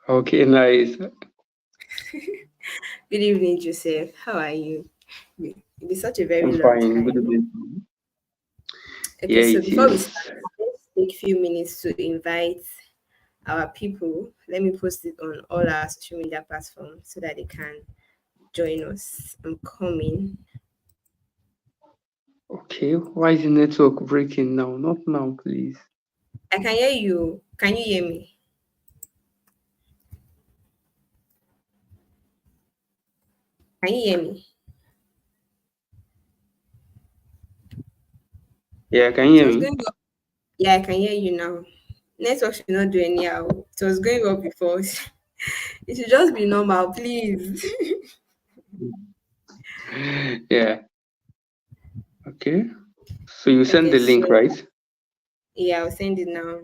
Okay, nice. Good evening, Joseph. How are you? It's been such a very I'm long fine. Good time. evening. Okay, Yeah, so it before we is. start, let's take a few minutes to invite our people. Let me post it on all our social media platforms so that they can join us. I'm coming. Okay, why is the network breaking now? Not now, please. I can hear you. Can you hear me? Can you hear me? Yeah, can you It hear was me? going up. Yeah, I can hear you now. Network should not do anyhow. It was going up before. It should just be normal, please. Yeah, okay. So you send Okay, the link, so right? yeah, I'll send it now.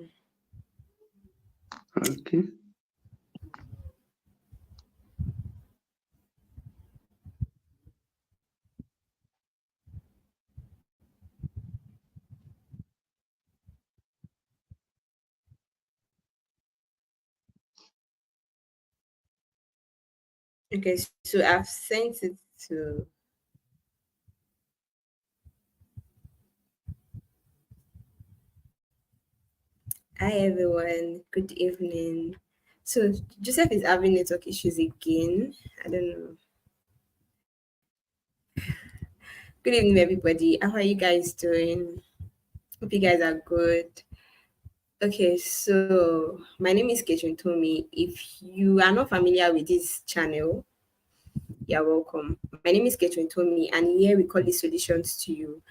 Okay. Okay, so I've sent it to. Hi everyone, good evening. So Joseph is having network issues again. I don't know. Good evening, everybody. How are you guys doing? Hope you guys are good. Okay, so my name is Ketrin Tomi. If you are not familiar with this channel, you're welcome. My name is Ketrin Tomi, and here we call it solutions to you.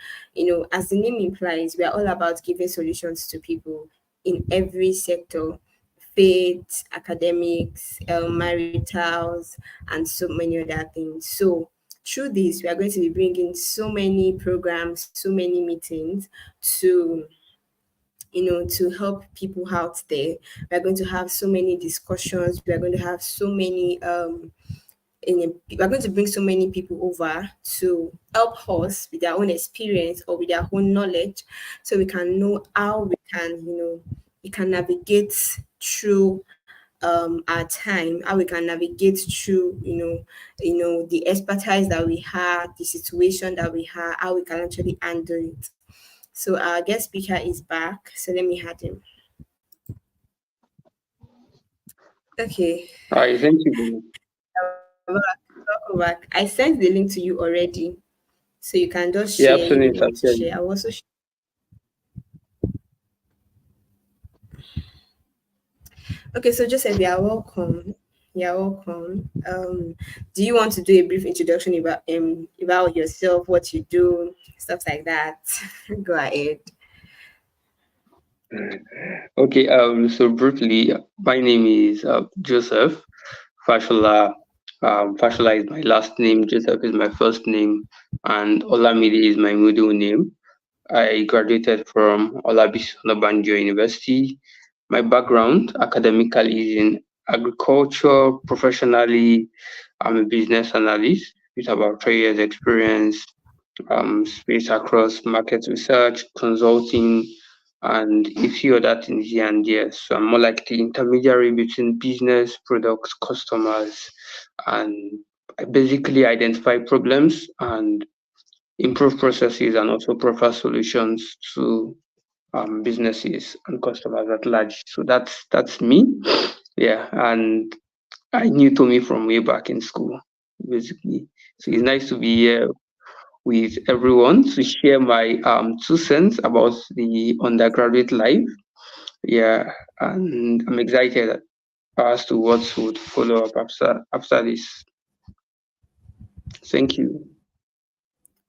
As the name implies, we are all about giving solutions to people in every sector: faith, academics, maritals, and so many other things. So, through this, we are going to be bringing so many programs, so many meetings to to help people out there. We are going to have so many discussions. We are going to have so many we're going to bring so many people over to help us with their own experience or with their own knowledge, so we can know how we can navigate through our time, how we can navigate through the expertise that we have, the situation that we have, how we can actually handle it. So our guest speaker is back, so let me add him. Okay. I sent you the link. Welcome back. I sent the link to you already. So you can just Yeah, share I've seen if you it. I've want to seen share. it. I will also Okay, so Joseph, you are welcome. You are welcome. Do you want to do a brief introduction about yourself, what you do, stuff like that? Go ahead. Okay, so briefly, my name is Joseph Fashola. Fashola is my last name, Joseph is my first name, and Olamide is my middle name. I graduated from Olabisi Onabanjo University. My background academically is in agriculture. Professionally, I'm a business analyst with about 3 years experience, space across market research, consulting, and a few other things here and there. So I'm more like the intermediary between business, products, customers, and I basically identify problems and improve processes and also provide solutions to businesses and customers at large. So that's me. Yeah, and I knew Tommy from way back in school, basically. So it's nice to be here with everyone to share my 2 cents about the undergraduate life. Yeah, and I'm excited as to what would follow up after this. Thank you.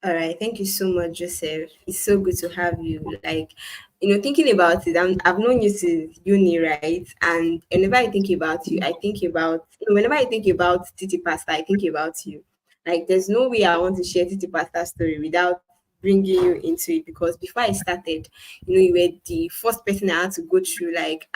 All right, thank you so much, Joseph. It's so good to have you. Like, thinking about it, I've known you since uni, right? And whenever I think about you, I think about whenever I think about Titi Pasta, I think about you. Like, there's no way I want to share Titi Pasta story without bringing you into it, because before I started, you were the first person I had to go through. Like,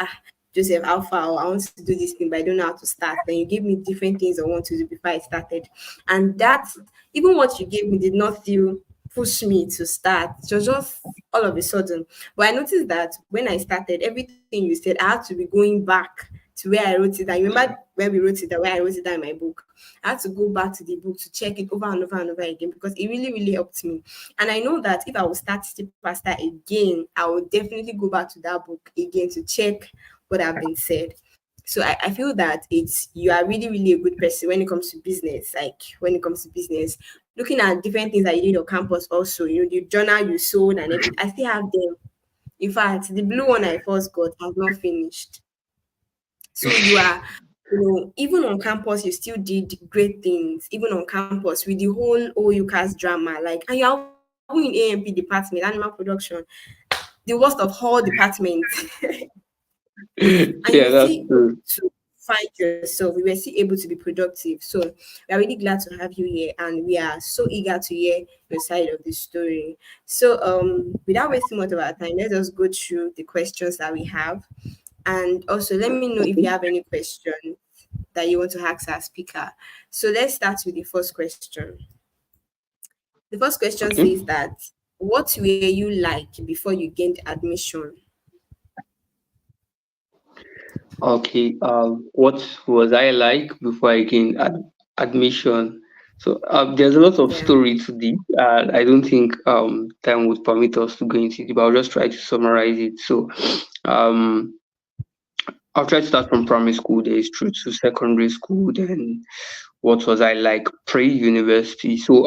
Joseph, how far? I want to do this thing, but I don't know how to start. Then you gave me different things I want to do before I started, and that even what you gave me did not feel push me to start. It was just all of a sudden. But I noticed that when I started, everything you said, I had to be going back to to where I wrote it down. You remember when we wrote it down, where I wrote it down in my book? I had to go back to the book to check it over and over and over again because it really, really helped me. And I know that if I will start Step Pasta again, I will definitely go back to that book again to check what have been said. So I feel that it's you are really, really a good person when it comes to business. Like when it comes to business, looking at different things that you did on campus also, the journal you sold and everything. I still have them. In fact, the blue one I first got has not finished. So you are, even on campus, you still did great things, even on campus with the whole OUCAS drama. Like, and you're in AMP department, animal production, the worst of all departments. And you were Yeah, still that's able true. to find yourself. We were still able to be productive. So we are really glad to have you here, and we are so eager to hear your side of the story. So without wasting much of our time, let's just go through the questions that we have. And also let me know if you have any questions that you want to ask our speaker. So let's start with the first question. The first question Okay. says that what were you like before you gained admission? Okay. What was I like before I gained admission? So there's a lot of Yeah. story to this. I don't think time would permit us to go into it, but I'll just try to summarize it. So um, I'll try to start from primary school days through to secondary school, then what was I like pre-university? So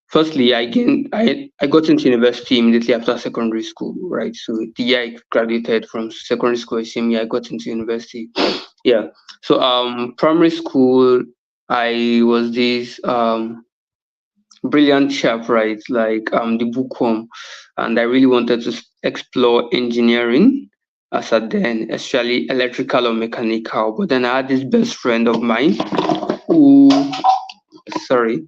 firstly I got into university immediately after secondary school, right? So the year I graduated from secondary school, same year I got into university. Yeah. So primary school I was this brilliant chap, right? Like the bookworm, and I really wanted to explore engineering as at then, especially electrical or mechanical. But then I had this best friend of mine who, sorry,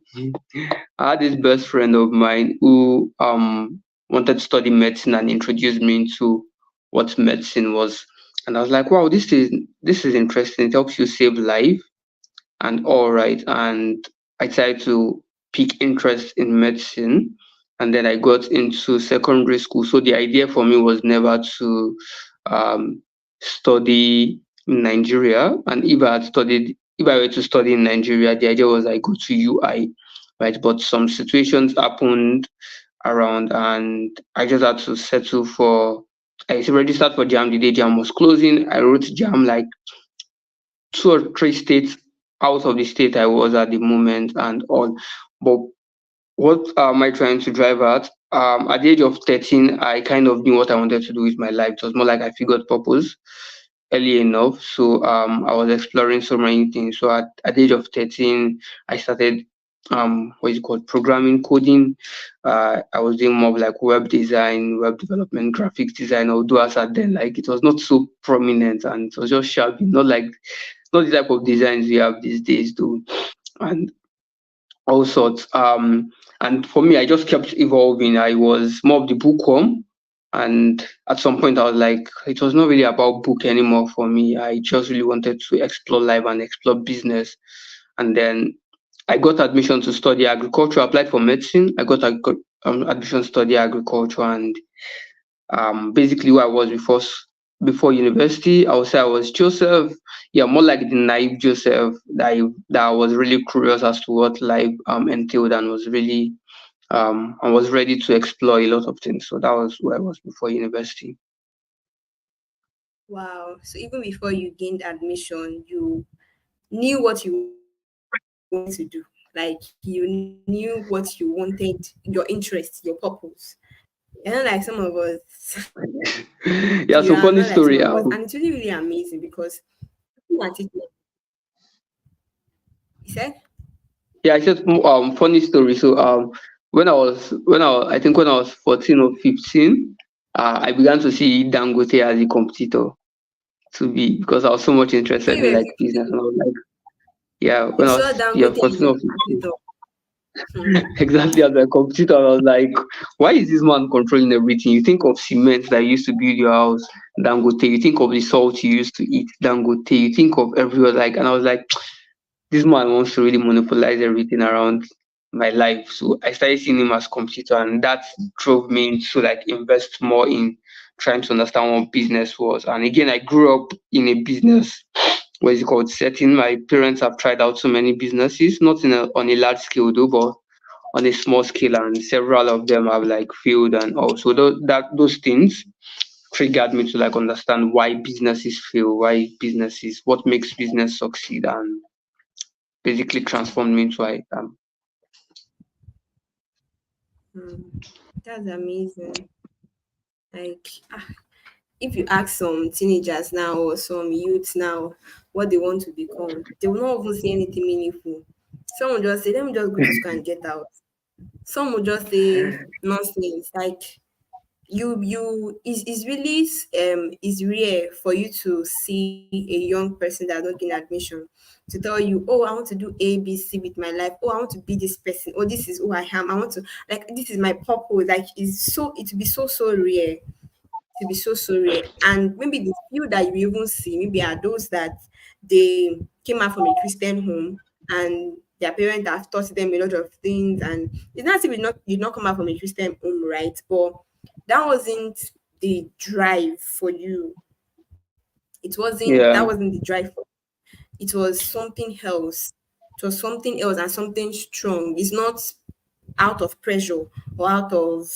I had this best friend of mine who wanted to study medicine and introduced me into what medicine was. And I was like, wow, this is interesting. It helps you save life and all right. And I decided to pick interest in medicine. And then I got into secondary school. So the idea for me was never to study in Nigeria. And if I were to study in Nigeria, the idea was I go to UI, right? But some situations happened around, and I just had to settle for. I registered for JAM the day JAM was closing. I wrote JAM like 2 or 3 states out of the state I was at the moment and all. But what am I trying to drive at? At the age of 13, I kind of knew what I wanted to do with my life. It was more like I figured purpose early enough. So I was exploring so many things. So at the age of 13, I started what is it called programming coding. I was doing more of like web design, web development, graphics design, although as at then like it was not so prominent and it was just shabby, not the type of designs we have these days though. And all sorts. And for me, I just kept evolving. I was more of the bookworm, and at some point, I was like, it was not really about book anymore for me. I just really wanted to explore life and explore business. And then I got admission to study agriculture. I applied for medicine. I got admission to study agriculture, and basically who I was before university. I would say I was Joseph. Yeah, more like the naive Joseph that I was really curious as to what life entailed and was really I was ready to explore a lot of things. So that was who I was before university. Wow. So even before you gained admission, you knew what you wanted to do. Like you knew what you wanted, your interest, your purpose. You're not like some of us. You Yeah, are so not like funny some of us. story. And it's really, really amazing because looking at it, he said, Yeah, I said funny story. So I think when I was 14 or 15, I began to see Dangote as a competitor to be because I was so much when interested you in were like business 15, and I was like, yeah, you when I saw was yeah Dangote as 14 your or 15. competitor. Hmm. Exactly as a computer. I was like, why is this man controlling everything? You think of cement that you used to build your house, Dangote. You think of the salt you used to eat, Dangote. You think of everywhere like, and I was like, this man wants to really monopolize everything around my life. So I started seeing him as computer, and that drove me to like invest more in trying to understand what business was. And again, I grew up in a business, what is it called, setting. My parents have tried out so many businesses, not on a large scale though, but on a small scale, and several of them have like failed. And also those things triggered me to like understand why businesses fail, why businesses, what makes business succeed, and basically transformed me into I am. Hmm. That's amazing. Like, if you ask some teenagers now or some youths now what they want to become, they will not even say anything meaningful. Some will just say, "Let me just go to school and get out." Some will just say nonsense. Like, is really is rare for you to see a young person that not getting admission to tell you, "Oh, I want to do ABC with my life. Oh, I want to be this person. Oh, this is who I am. I want to, like, this is my purpose." Like, it's so, it will be so rare, to be so rare. And maybe the few that you even see maybe are those that they came out from a Christian home, and their parents have taught them a lot of things. And it's not as if you not come out from a Christian home, right? But that wasn't the drive for you. That Yeah, wasn't the drive for, it was something else. It was something else and something strong. It's not out of pressure or out of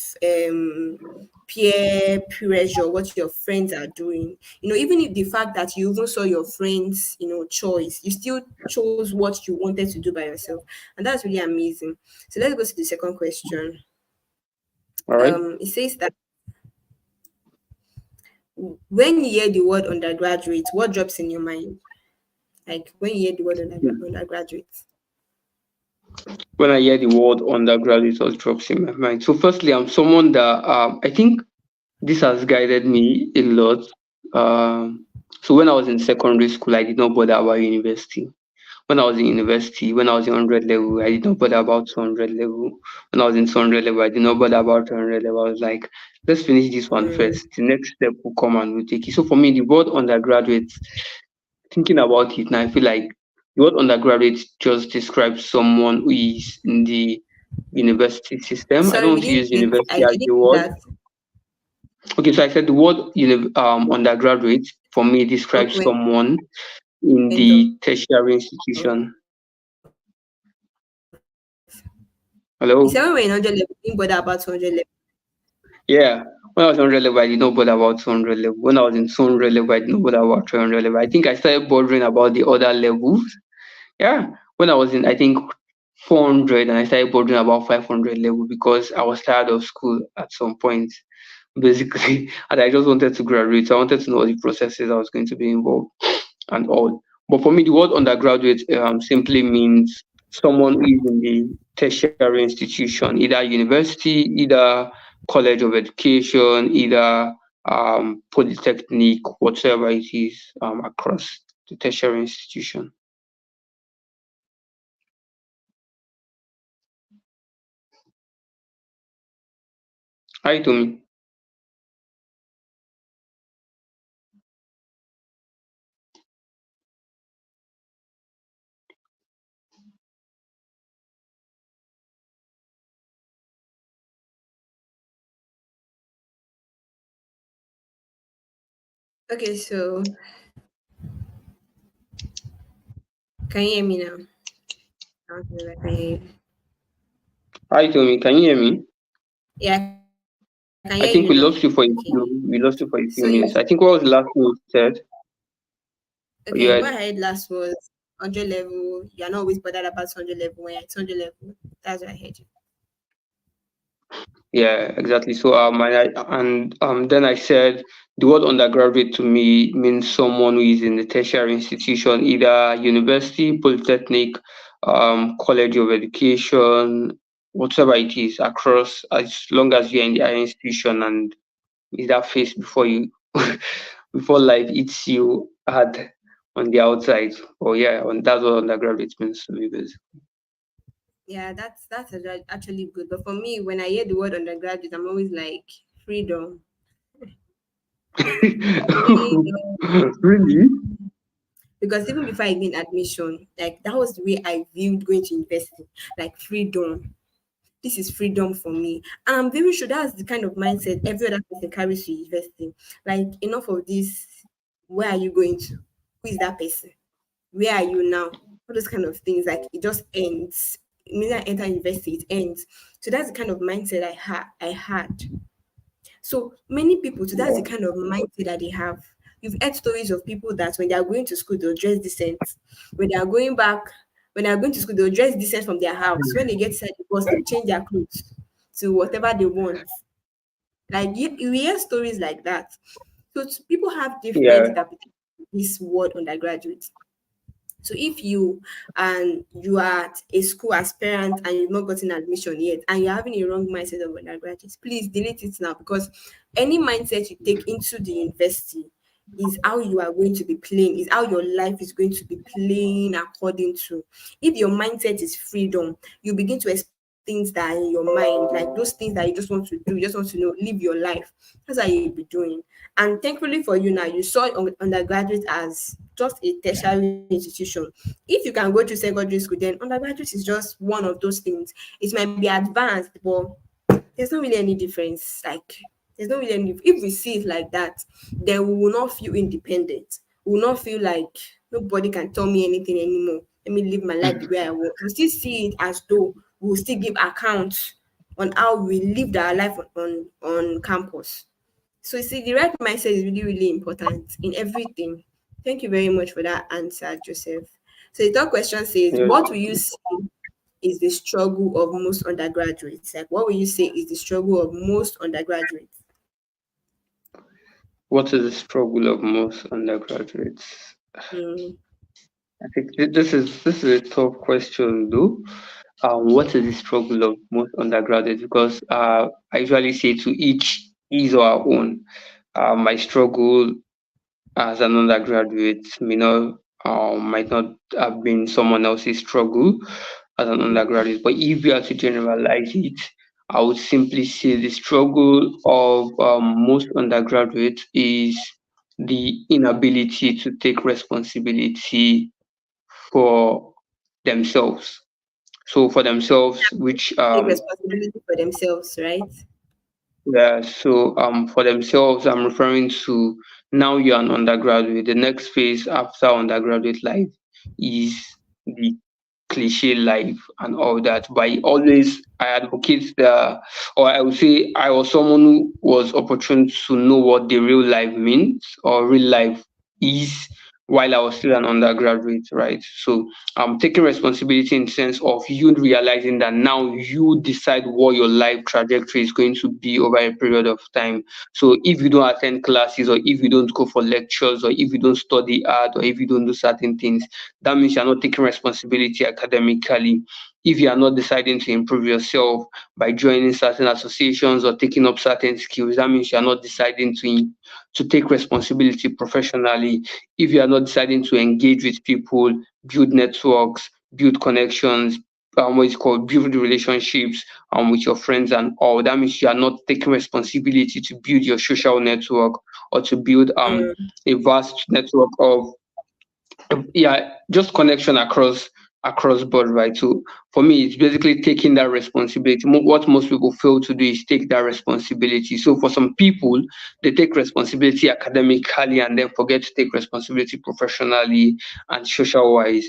peer pressure what your friends are doing. Even if the fact that you even saw your friends choice, you still chose what you wanted to do by yourself. And that's really amazing. So let's go to the second question. all right. It says that when you hear the word undergraduate, what drops in your mind? Like, when you hear the word undergraduate. When I hear the word undergraduate, it all drops in my mind. So, firstly, I'm someone that I think this has guided me a lot. So, when I was in secondary school, I did not bother about university. When I was in university, when I was in 100 level, I did not bother about 200 level. When I was in 200 level, I did not bother about 200 level. I was like, let's finish this one Mm. first. The next step will come and we'll take it. So, for me, the word undergraduate, thinking about it now, I feel like the word undergraduate just describes someone who is in the university system. I don't Sorry, we want to didn't use get, university I as the didn't get word. that. Okay, so I said the word undergraduate for me describes Okay, someone in went the off. tertiary institution. You said when we're in 100 Hello? level, you didn't bother about 200 level. Yeah. When I was 100 level, I did not bother about 200 level. When I was in 200 level, I did not bother about 300 level. I think I started bothering about the other levels. Yeah. When I was in, I think, 400, and I started bothering about 500 level because I was tired of school at some point, basically. And I just wanted to graduate. So I wanted to know the processes I was going to be involved and all. But for me, the word undergraduate simply means someone who is in the tertiary institution, either university, either college of education, either polytechnic, whatever it is, across the tertiary institution. Hi, Tommy. Okay, so can you hear me now? I don't know if I can hear you. Hi, Tommy. Can you hear me? Yeah, I can hear you now. I think we lost you for a Okay. few. We lost you for a So few you minutes. I think what was the last thing you said? okay, You what I had heard last was 100 level. You're not always bothered about 100 level when you're at 100 level. That's what I heard you. Yeah, exactly. So then I said the word undergraduate to me means someone who is in the tertiary institution, either university, polytechnic, college of education, whatever it is, across, as long as you're in the higher institution and is that phase before you before life eats you hard on the outside. Oh yeah, that's what undergraduate means to me basically. Yeah, that's actually good. But for me, when I hear the word undergraduate, I'm always like freedom, freedom. Really? Because even before I gained admission, like, that was the way I viewed going to university, like freedom. This is freedom for me. And I'm very sure that's the kind of mindset every other person carries to investing. Like, enough of this. Where are you going to? Who is that person? Where are you now? All those kind of things. Like, it just ends. Immediately I enter university, it ends. So that's the kind of mindset I had. So many people, so that's the kind of mindset that they have. You've heard stories of people that when they are going to school, they'll dress decent. When they are going back, when they are going to school, they'll dress decent from their house. When they get inside the bus, they'll change their clothes to whatever they want. Like, you hear stories like that. So people have different Yeah. interpretations of this word undergraduate. So if you are at a school aspirant and you've not gotten admission yet and you're having a wrong mindset of undergraduates, please delete it now, because any mindset you take into the university is how you are going to be playing, is how your life is going to be playing according to. If your mindset is freedom, you begin to expect things that are in your mind, like those things that you just want to do, you just want to know, live your life. That's how you'll be doing. And thankfully for you now, you saw undergraduate as just a tertiary institution. If you can go to secondary school, then undergraduate is just one of those things. It might be advanced, but there's not really any difference. Like, there's not really any. If we see it like that, then we will not feel independent. We will not feel like nobody can tell me anything anymore. Let me live my life the way I want. We still see it as though we will still give accounts on how we lived our life on campus. So you see, the right mindset is really, really important in everything. Thank you very much for that answer, Joseph. So the third question says, Yes. what will you say is the struggle of most undergraduates? Like, what will you say is the struggle of most undergraduates? What is the struggle of most undergraduates? Mm, I think this is a tough question though. What is the struggle of most undergraduates? Because I usually say to each his or our own. My struggle as an undergraduate might not have been someone else's struggle as an mm, undergraduate. But if you are to generalize it, I would simply say the struggle of most undergraduates is the inability to take responsibility for themselves. So for themselves, which take responsibility for themselves, right? yeah, so for themselves, I'm referring to now you're an undergraduate. The next phase after undergraduate life is the cliche life and all that. But I advocate the, or I would say I was someone who was opportune to know what the real life means or real life is while I was still an undergraduate, right? So taking responsibility in the sense of you realizing that now you decide what your life trajectory is going to be over a period of time. So if you don't attend classes or if you don't go for lectures or if you don't study art or if you don't do certain things, that means you're not taking responsibility academically. If you are not deciding to improve yourself by joining certain associations or taking up certain skills, that means you are not deciding to take responsibility professionally. If you are not deciding to engage with people, build networks, build connections, what is called build relationships with your friends and all, that means you are not taking responsibility to build your social network or to build Mm, a vast network of yeah, just connection across board, right? So for me, it's basically taking that responsibility. What most people fail to do is take that responsibility. So for some people, they take responsibility academically and then forget to take responsibility professionally and social wise.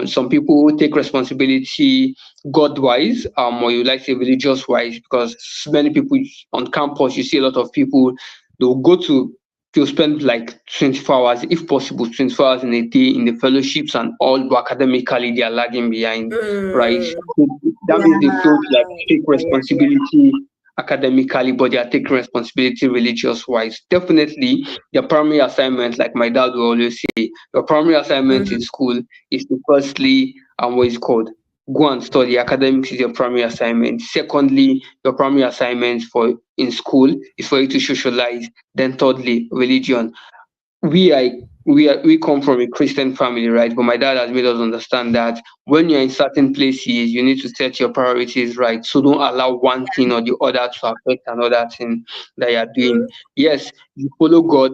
Some people take responsibility God wise, or you like to say religious wise, because many people on campus, you see a lot of people, they'll go to they'll spend like 24 hours, if possible, 24 hours in a day in the fellowships and all, but academically they are lagging behind, right? mm, So that yeah, means they fail to like take yeah. responsibility academically, but they are taking responsibility religious wise. Definitely, their primary assignment, like my dad will always say, your primary assignment in Mm, school is to firstly, what is it called? Go and study. Academics is your primary assignment. Secondly, your primary assignment for in school is for you to socialize. Then thirdly, religion. We come from a Christian family, right? But my dad has made us understand that when you're in certain places, you need to set your priorities right. So don't allow one thing or the other to affect another thing that you're doing. mm, Yes, you follow God,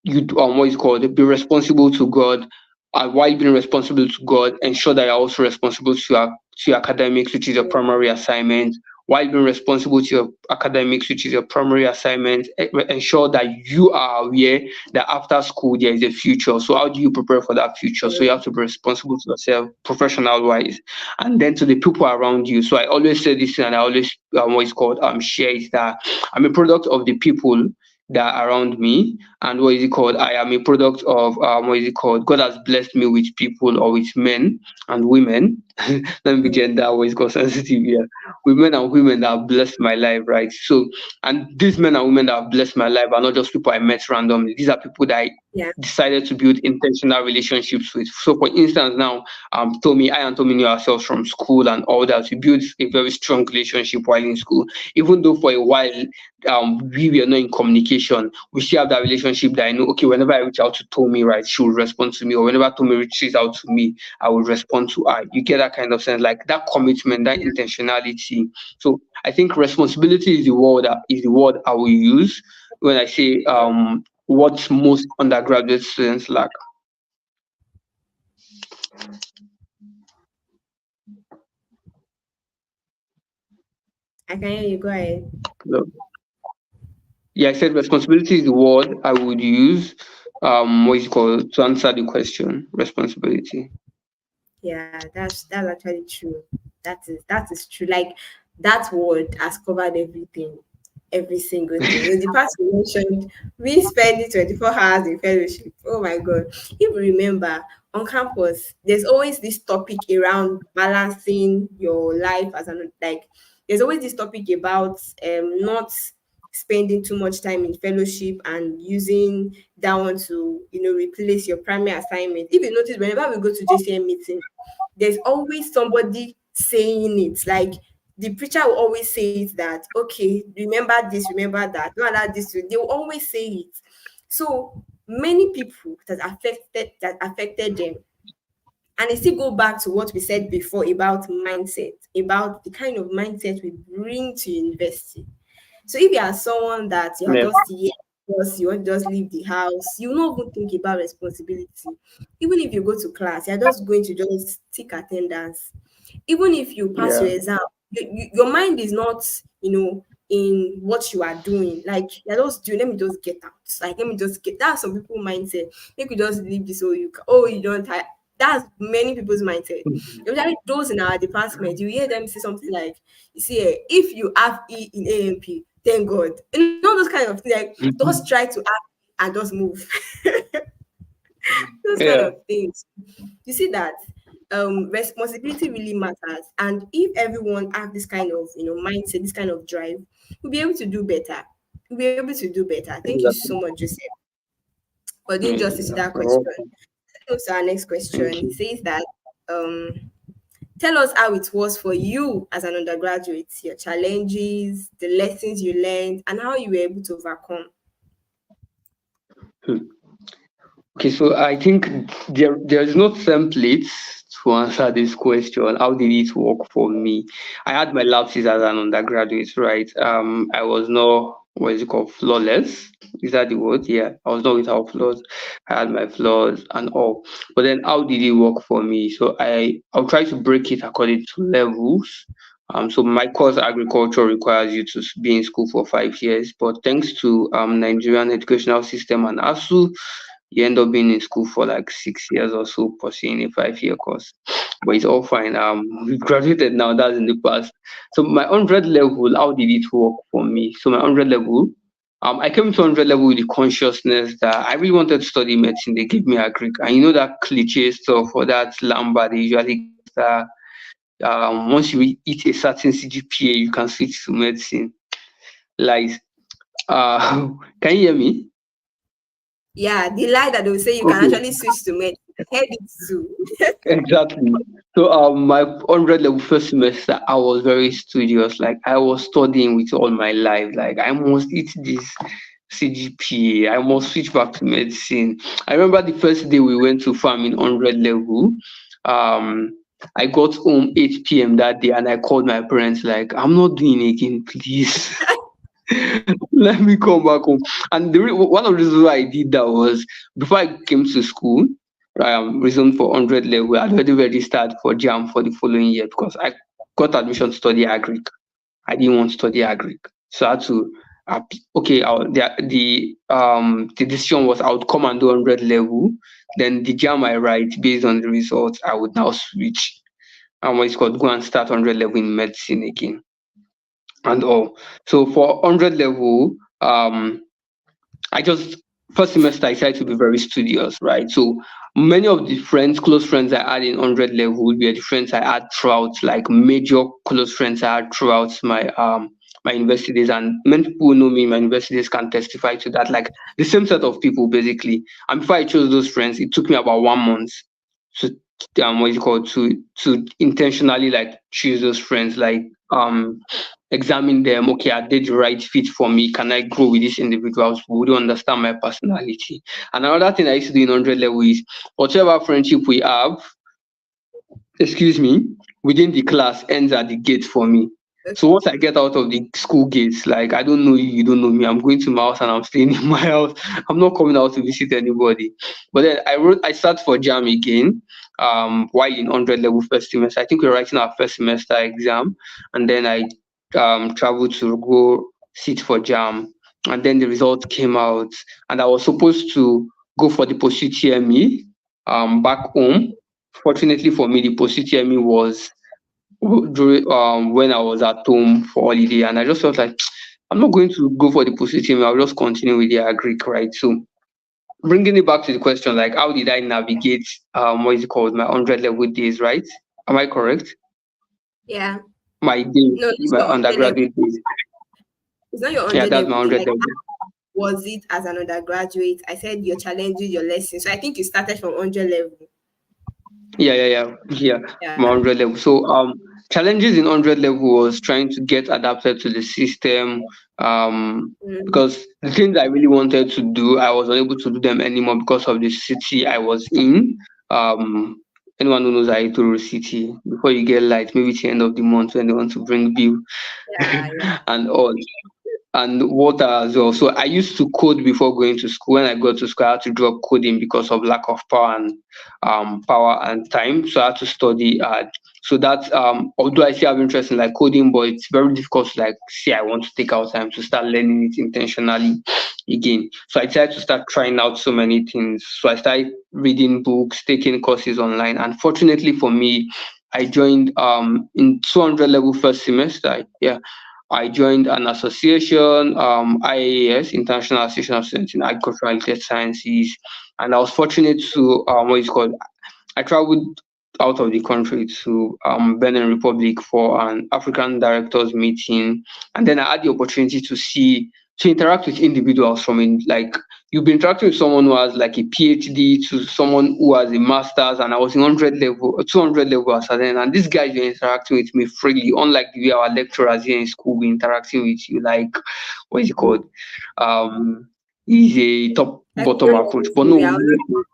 you do what is called be responsible to God. And while being responsible to God, ensure that you're also responsible to your academics, which is your mm, primary assignment. while being responsible to your academics, which is your primary assignment. Ensure that you are aware that after school there is a future. So how do you prepare for that future? So you have to be responsible to yourself, professional wise, and then to the people around you. So I always say this, and I always what is called share is that I'm a product of the people that are around me. And what is it called? I am a product of what is it called? God has blessed me with people or with men and women. Let me be gender always called sensitive here. Women and women that have blessed my life, right? So, and these men and women that have blessed my life are not just people I met randomly. These are people that I Yeah. decided to build intentional relationships with. So, for instance, now, I and Tommy knew ourselves from school and all that. We built a very strong relationship while in school, even though for a while we were not in communication. We still have that relationship that I know, okay, whenever I reach out to Tommy, right, she will respond to me, or whenever Tommy reaches out to me, I will respond to her. You get that kind of sense, like that commitment, that intentionality. So I think responsibility is the word I will use when I say what most undergraduate students lack. I can hear you. Go ahead. So, yeah, I said responsibility is the word I would use. What is it called to answer the question? Responsibility. Yeah, that's actually true. That is true. Like that word has covered everything, every single thing. In the past we mentioned, we spend 24 hours in fellowship. Oh my god. If you remember, on campus, there's always this topic around balancing your life as an like there's always this topic about not spending too much time in fellowship and using that one to replace your primary assignment. If you notice, whenever we go to JCM meeting, there's always somebody saying it. Like the preacher will always say it that, okay, remember this, remember that, don't allow this to, they will always say it. So many people that affected them. And it still go back to what we said before about mindset, about the kind of mindset we bring to university. So if you are someone that you're Yeah. just here because you want to just leave the house, you will not even think about responsibility. Even if you go to class, you're just going to just take attendance. Even if you pass Yeah. your exam, your mind is not, in what you are doing. Like you're just doing, let me just get out. Like let me just get. That's some people mindset. Make you just leave this. You don't. That's many people's mindset. Especially those in our department, you hear them say something like, "You see, if you have E in AMP, thank God." You know those kind of things. Like just Mhm. try to act and just move. Those kind Yeah. of things. You see that responsibility really matters, and if everyone have this kind of mindset, this kind of drive, we'll be able to do better. We'll be able to do better. Thank you so Exactly. much, Joseph, for doing justice to Yeah. that You're question. welcome. Let's go to our next Thank question. It you. says that um tell us how it was for you as an undergraduate, your challenges, the lessons you learned, and how you were able to overcome. Hmm. Okay, so I think there is no template to answer this question. How did it work for me? I had my lapses as an undergraduate, right? I was not what is it called flawless. Is that the word? Yeah, I was not without flaws. I had my flaws and all. But then, how did it work for me? So I'll try to break it according to levels. So my course agriculture requires you to be in school for 5 years, but thanks to Nigerian educational system and ASU, you end up being in school for like 6 years or so, pursuing a 5 year course. But it's all fine. We've graduated now, that's in the past. So my 100 level, how did it work for me? So my 100 level, I came to 100 level with the consciousness that I really wanted to study medicine. They gave me a Greek. And you know that cliche stuff or that lamba they usually give us that once you hit a certain CGPA, you can switch to medicine. Like, can you hear me? Yeah, the lie that they will say you can Okay. actually switch to med. I heard it too. Exactly. So my 100 level first semester, I was very studious. Like I was studying with all my life. Like I must hit this CGPA. I must switch back to medicine. I remember the first day we went to farm in 100 level. Um, I got home 8 p.m. that day and I called my parents like, I'm not doing it again, please. Let me come back home. And one of the reasons why I did that was before I came to school, reason for 100 level, I already registered for JAM for the following year because I got admission to study agric. I didn't want to study agric. So I had to okay, the decision was I would come and do 100 level, then the jam I write based on the results, I would now switch and what it's called go and start 100 level in medicine again and all. So for 100 level, I just first semester I tried to be very studious, right? So many of the friends, close friends I had in 100 level were the friends I had throughout, like major close friends I had throughout my university days, and many people who know me in my university days can testify to that. Like the same set of people basically. And before I chose those friends, it took me about 1 month to what is it called to intentionally like choose those friends, like examine them. Okay, are they the right fit for me? Can I grow with these individuals? Would you understand my personality? And another thing I used to do in 100 level is whatever friendship we have, excuse me, within the class ends at the gate for me. So once I get out of the school gates, like I don't know you, you don't know me, I'm going to my house and I'm staying in my house. I'm not coming out to visit anybody. But then I start for jam again, while in 100 level first semester. I think we're writing our first semester exam, and then I traveled to go sit for jam, and then the results came out, and I was supposed to go for the post UTME back home. Fortunately for me, the post UTME was during when I was at home for holiday, and I just felt like I'm not going to go for the post UTME. I'll just continue with the agric, right? So bringing it back to the question, like how did I navigate what is it called, my 100 level days, right? Am I correct? Yeah. My day, No, it's my your 100 level. undergraduate days. It's not your Yeah, 100 that's my level day. 100 Like, level. was it as an undergraduate? I said your challenges, your lessons. So I think you started from 100 level. Yeah, from Yeah. 100 level. So challenges in 100 level was trying to get adapted to the system. Mm, Because the things I really wanted to do, I was unable to do them anymore because of the city I was in. Um, anyone who knows Aitoro City, before you get light, maybe it's the end of the month when they want to bring bill yeah, yeah. and all, and water as well. So I used to code before going to school. When I got to school, I had to drop coding because of lack of power and time. So I had to study. So that although I still have interest in like coding, but it's very difficult to like say I want to take out time to start learning it intentionally again. So I decided to start trying out so many things. So I started reading books, taking courses online, and fortunately for me, I joined in 200 level first semester. Yeah, I joined an association, IAS, International Association of Students in Agricultural and Related Sciences, and I was fortunate to what is called. I traveled out of the country to Benin Republic for an African directors meeting, and then I had the opportunity to interact with individuals from in like you've been interacting with someone who has like a PhD to someone who has a master's, and I was in 100 level, 200 level as then, and these guys were interacting with me freely, unlike the way our lecturers here in school were interacting with you, like what is it called? Um, is a top Like we bottom don't know approach, this but thing. We are no, always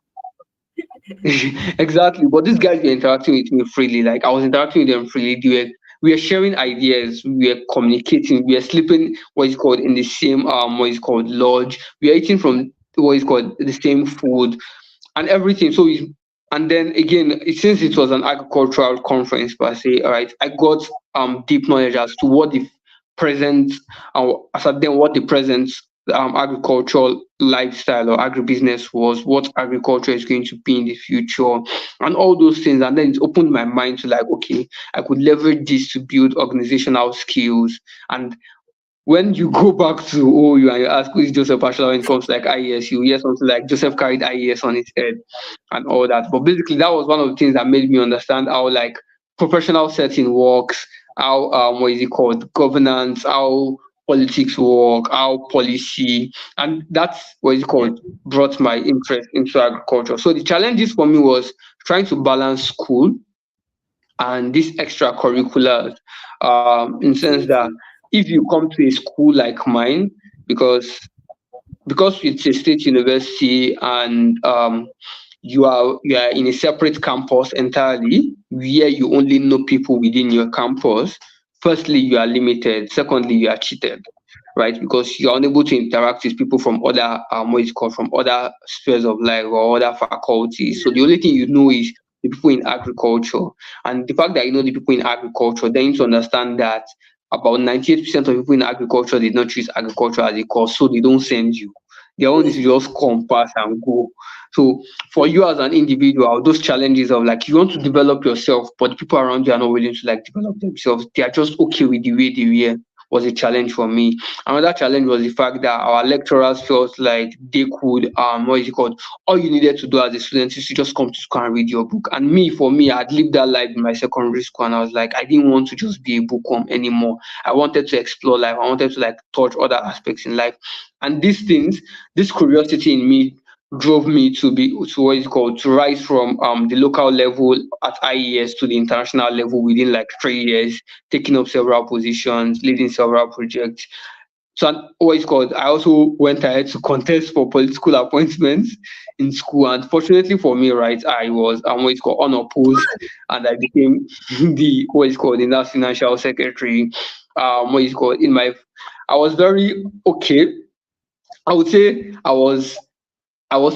exactly. But these guys were interacting with me freely. Like I was interacting with them freely. We were sharing ideas. We were communicating. We were sleeping what is called in the same what is called lodge. We are eating from what is called the same food and everything. And then again, since it was an agricultural conference per se, all right, I got deep knowledge as to what the present as at then what the present agricultural lifestyle or agribusiness was, what agriculture is going to be in the future, and all those things. And then it opened my mind to like, okay, I could leverage this to build organizational skills. And when you go back to OU and you ask who is Joseph Fashola when it comes to like IES, you hear something like Joseph carried IES on his head and all that. But basically, that was one of the things that made me understand how like professional setting works, how what is it called, governance, how politics work, how policy, and that's what is it yeah. called brought my interest into agriculture. So the challenges for me was trying to balance school and these extracurriculars in sense that Activities. if you come to a school like mine, because it's a state university and you are in a separate campus entirely where you only know people within your campus. Firstly, you are limited. Secondly, you are cheated, right? Because you're unable to interact with people from other what is called from other spheres of life or other faculties. So the only thing you know is the people in agriculture. And the fact that you know the people in agriculture, then you need to understand that about 98% of people in agriculture did not choose agriculture as a course, so they don't send you. Their own is to Yeah. just come, pass, and go. So for you as an individual, those challenges of like you want to develop yourself, but the people around you are not willing to like develop themselves. They are just okay with the way they were was a challenge for me. Another challenge was the fact that our lecturers felt like they could what is it called? All you needed to do as a student is to just come to school and read your book. And me, for me, I'd lived that life in my secondary school and I was like, I didn't want to just be a bookworm anymore. I wanted to explore life. I wanted to like touch other aspects in life. And these things, this curiosity in me drove me to be to what is called to rise from the local level at IES to the international level within like 3 years, taking up several positions, leading several projects. So what is called, I also went ahead to contest for political appointments in school. And fortunately for me, right, I was what is called unopposed and I became the what is called the national financial secretary. What is called in my I was very okay. I would say I was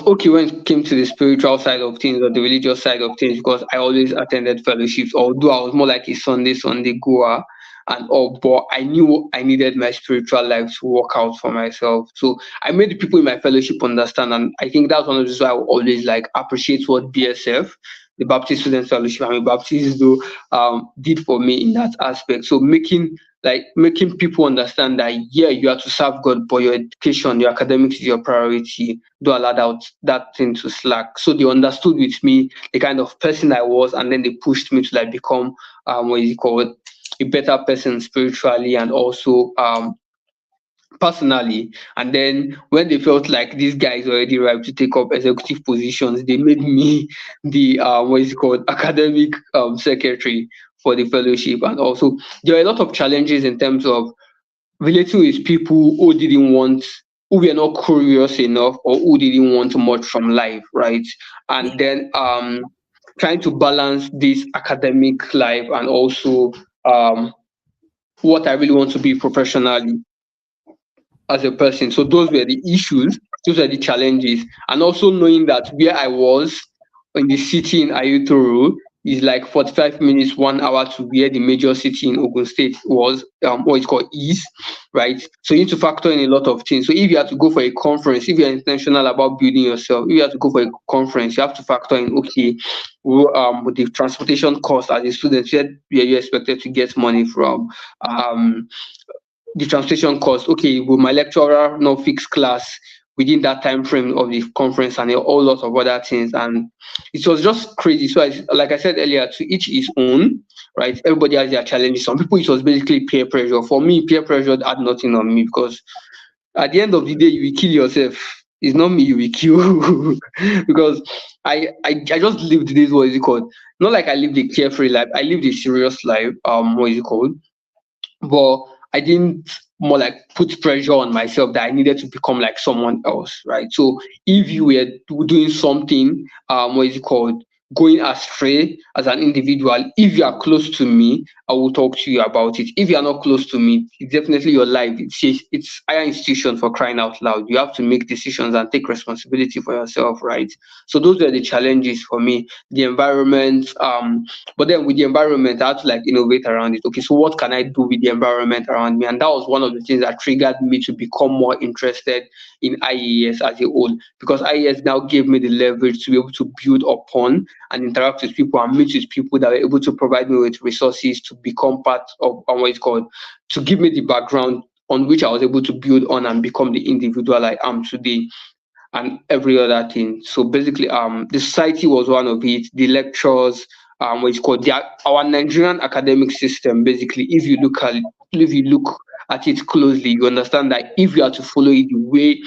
okay when it came to the spiritual side of things or the religious side of things because I always attended fellowships, although I was more like a Sunday goer and all, but I knew I needed my spiritual life to work out for myself. So I made the people in my fellowship understand, and I think that's one of the reasons why I always like appreciate what BSF, the Baptist Student Fellowship, I'm a Baptist though, did for me in that aspect. So making people understand that yeah, you have to serve God, but your education, your academics is your priority. Don't allow that thing to slack. So they understood with me the kind of person I was, and then they pushed me to like become what is it called, a better person spiritually and also personally. And then when they felt like this guy is already ripe to take up executive positions, they made me the what is it called, academic secretary for the fellowship. And also there are a lot of challenges in terms of relating with people who were not curious enough or who didn't want much from life, right? And then trying to balance this academic life and also um what I really want to be professionally as a person. So those were the issues, those were the challenges, and also knowing that where I was in the city in Ayutoro is like 45 minutes, 1 hour to where the major city in Ogun State was, what it's called East, right? So you need to factor in a lot of things. So if you have to go for a conference, if you're intentional about building yourself, if you have to go for a conference, you have to factor in, okay, with the transportation cost as a student, where you expected to get money from, um, the translation cost. Okay, will my lecturer not fix class within that time frame of the conference and a whole lot of other things? And it was just crazy. So, like I said earlier, to each his own, right? Everybody has their challenges. Some people, it was basically peer pressure. For me, peer pressure had nothing on me because at the end of the day, you will kill yourself. It's not me you will kill because I just lived this, what is it called? Not like I lived a carefree life. I lived a serious life. What is it called? But I didn't more like put pressure on myself that I needed to become like someone else, right? So if you were doing something, what is it called, going astray as an individual, if you are close to me, I will talk to you about it. If you are not close to me, it's definitely your life. It's higher institution for crying out loud. You have to make decisions and take responsibility for yourself, right? So those were the challenges for me. The environment, but then with the environment, I had to like innovate around it. Okay, so what can I do with the environment around me? And that was one of the things that triggered me to become more interested in IES as a whole, because IES now gave me the leverage to be able to build upon and interact with people and meet with people that were able to provide me with resources to become part of what it's called, to give me the background on which I was able to build on and become the individual I am today and every other thing. So basically, the society was one of it. The lectures, what is called our Nigerian academic system. Basically, if you look at it closely, you understand that if you are to follow it the way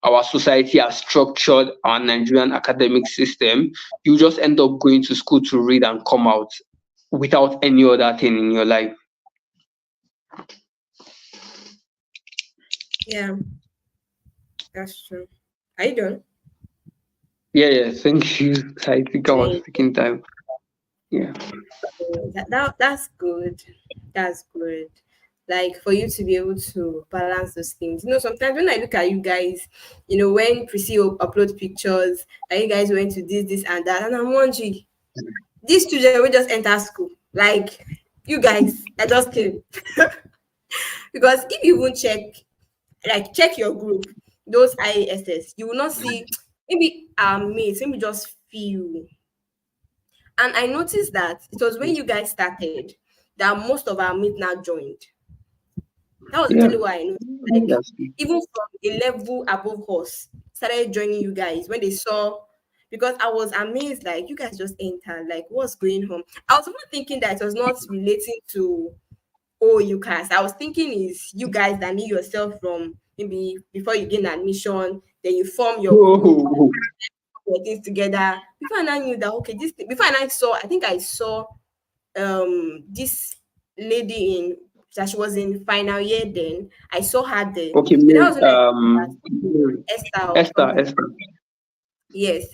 our society has structured our Nigerian academic system, you just end up going to school to read and come out without any other thing in your life. Yeah, that's true. Are you done? Yeah, yeah. Thank you. I think I was Thank taking time. Yeah. you. That's good. That's good. Like for you to be able to balance those things. Sometimes when I look at you guys, when Prissy upload pictures, and you guys went to this, and that, and I'm wondering, these children will just enter school. Like you guys, I just came. Because if you even check your group, those IASS, you will not see maybe our mates, maybe just few. And I noticed that it was when you guys started that most of our mates now joined. That was Yeah, literally what I noticed. Like that's even from a level above us started joining you guys when they saw, because I was amazed, like you guys just entered, like what's going on? I was even thinking that it was not relating to, oh, you cast. I was thinking is you guys that knew yourself from maybe before you gain admission, then you form your group, oh, your things together. Before I now knew that okay, this thing, before I now saw, I think I saw this lady in that she was in final year then. I saw her there. okay, Then that was Mary, when I knew that Mary. Esther or Esther, something. Esther. Yes.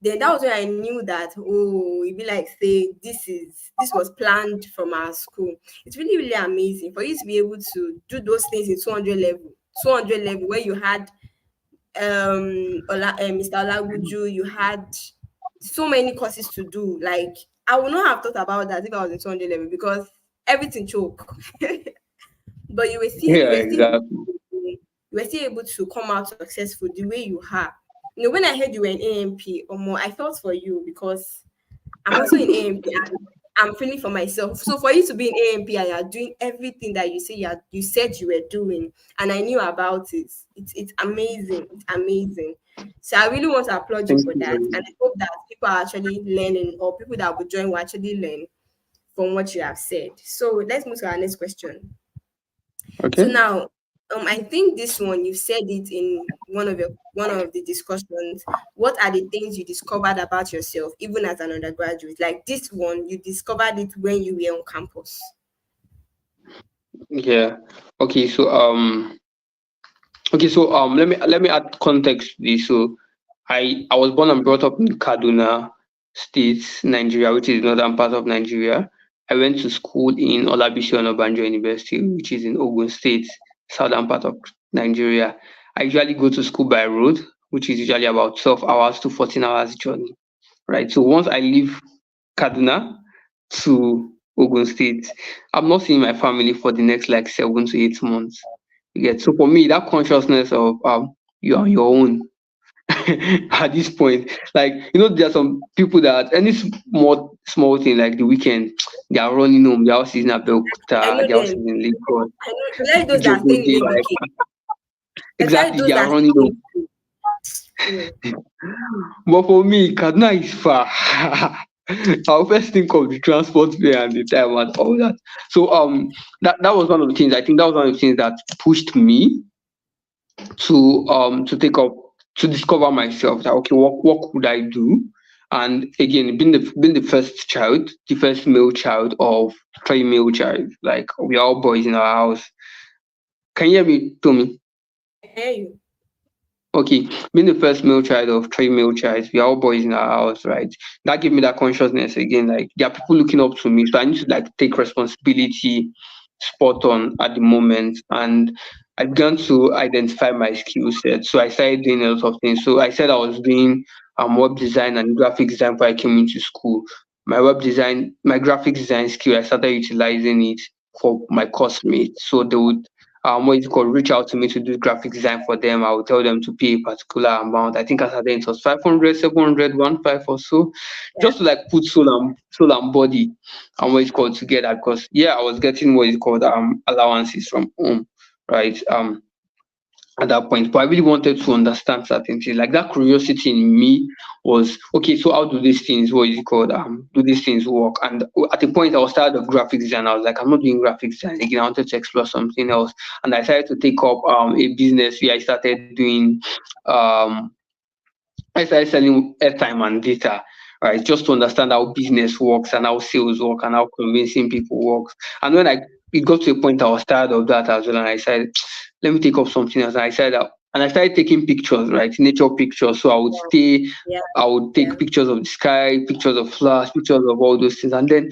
Then that was when I knew that oh, it'd be like say this was planned from our school. It's really, really amazing for you to be able to do those things in 200 level. 200 level where you had Mr. Olaguju, you had so many courses to do. Like I would not have thought about that if I was in 200 level because everything choke. But Yeah, you were still exactly. you were still able to come out successful the way you are. You know, when I heard you were in AMP or more, I felt for you because I'm also in AMP and I'm feeling for myself. So for you to be in AMP and you're doing everything that you said you were doing, and I knew about it. It's amazing. It's amazing. So I really want to applaud you Thank for you that, very and much. I hope that people are actually learning, or people that will join will actually learn from what you have said. So let's move to our next question. So Okay. now, I think this one you said it in one of the discussions. What are the things you discovered about yourself, even as an undergraduate? Like this one, you discovered it when you were on campus. Yeah. Okay. Let me add context to this. So I was born and brought up in Kaduna State, Nigeria, which is northern part of Nigeria. I went to school in Olabisi Onabanjo University, which is in Ogun State, southern part of Nigeria. I usually go to school by road, which is usually about 12 hours to 14 hours journey. Right. So once I leave Kaduna to Ogun State, I'm not seeing my family for the next like 7 to 8 months. You get, so for me that consciousness of you're on your own at this point. Like, there are some people that any small thing like the weekend, they are running home. Their house is in I Abeokuta, know their house them. is in Lagos, I know, especially those that are staying in Ijebuode, like ABK. Especially exactly those they that are are running staying home. in ABK. Hmm. But for me, Kaduna is far. I'll first think of the transport fare and the time and all that. So that was one of the things. I think that was one of the things that pushed me to take up to discover myself that okay, what could I do? And again, being the first child, the first male child of three male child, like we are all boys in our house. Can you hear me, Tommy? I hear you. Okay, being the first male child of three male childs, we are all boys in our house, right? That gave me that consciousness again. Like there are people looking up to me, so I need to like take responsibility, spot on at the moment, and I began to identify my skill set. So I started doing a lot of things. So I said I was doing web design and graphic design before I came into school. My graphic design skill, I started utilizing it for my course mates. So they would what is it called, reach out to me to do graphic design for them. I will tell them to pay a particular amount. I think I started it was 500, 700, 1 5 or so, Yeah. just to like put soul and body and what it's called together. Because yeah, I was getting what is called allowances from home, right? At that point. But I really wanted to understand certain things. Like that curiosity in me was okay. So how do these things? What is it called? Do these things work? And at the point I was tired of graphic design. I was like, I'm not doing graphic design again. I wanted to explore something else, and I decided to take up a business where I started doing um I started selling airtime and data, right? Just to understand how business works and how sales work and how convincing people works. And when it got to a point I was tired of that as well, and I said, let me take up something else. And I started taking pictures, right? Nature pictures. So Yeah. I would Yeah. take pictures of the sky, pictures of flowers, pictures of all those things. And then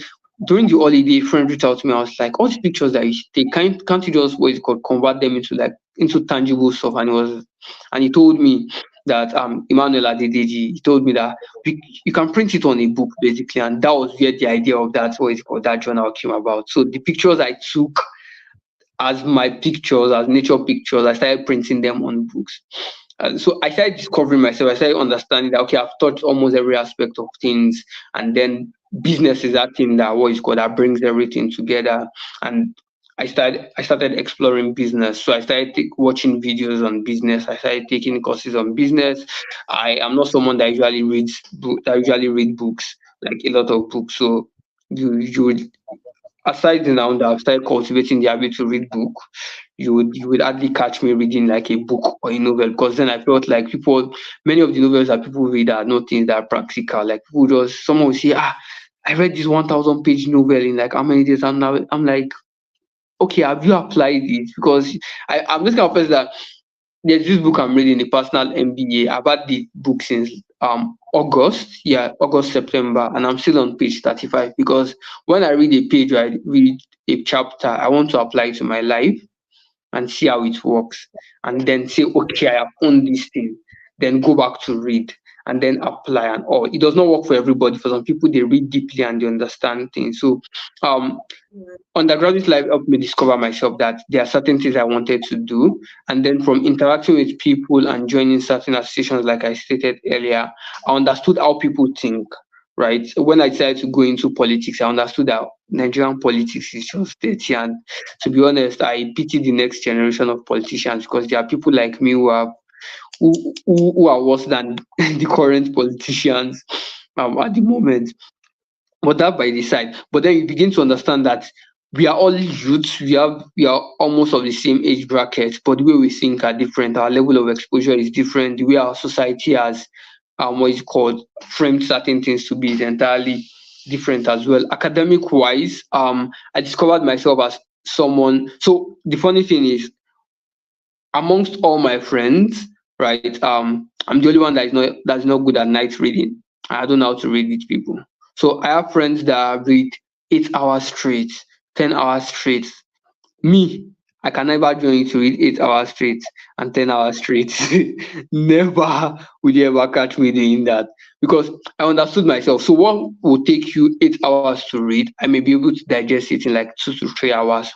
during the holiday, friend reached out to me. I was like, all these pictures that you take, can't you just what is it called convert them into tangible stuff? And he told me that Emmanuel Adedeji, he told me that you can print it on a book basically, and that was where the idea of that what is it called that journal came about. So the pictures I took as my pictures, as nature pictures. I started printing them on books. So I started discovering myself. I started understanding that okay, I've touched almost every aspect of things, and then business is that thing that what is called that brings everything together. And I started exploring business. So I started watching videos on business. I started taking courses on business. I am not someone that usually read books, like a lot of books. So you would, aside now that I've started cultivating the habit to read book, you would hardly catch me reading like a book or a novel, because then I felt like many of the novels that people read are not things that are practical. Like people just someone will say, I read this 1,000 page novel in like how many days? I'm like, okay, have you applied it? Because I'm this kind of person that there's this book I'm reading, a personal MBA. I've had the book since August, yeah, August, September, and I'm still on page 35, because when I read a page or I read a chapter, I want to apply it to my life and see how it works. And then say, okay, I have owned this thing. Then go back to read and then apply and all. It does not work for everybody. For some people, they read deeply and they understand things. So um Yeah. undergraduate life helped me discover myself, that there are certain things I wanted to do. And then from interacting with people and joining certain associations, like I stated earlier, I understood how people think, right? When I decided to go into politics, I understood that Nigerian politics is just dirty. And to be honest, I pity the next generation of politicians, because there are people like me who are worse than the current politicians at the moment. But that by the side. But then you begin to understand that we are all youths, we are almost of the same age bracket, but the way we think are different. Our level of exposure is different. The way our society has what is called framed certain things to be is entirely different as well. Academic wise, I discovered myself as someone. So the funny thing is, amongst all my friends, right, I'm the only one that's not good at night reading. I don't know how to read with people. So I have friends that read 8 hours straight, 10 hours straight. Me, I can never join you to read 8 hours straight and 10 hours straight. Never will you ever catch me doing that, because I understood myself. So what will take you 8 hours to read, I may be able to digest it in like 2 to 3 hours.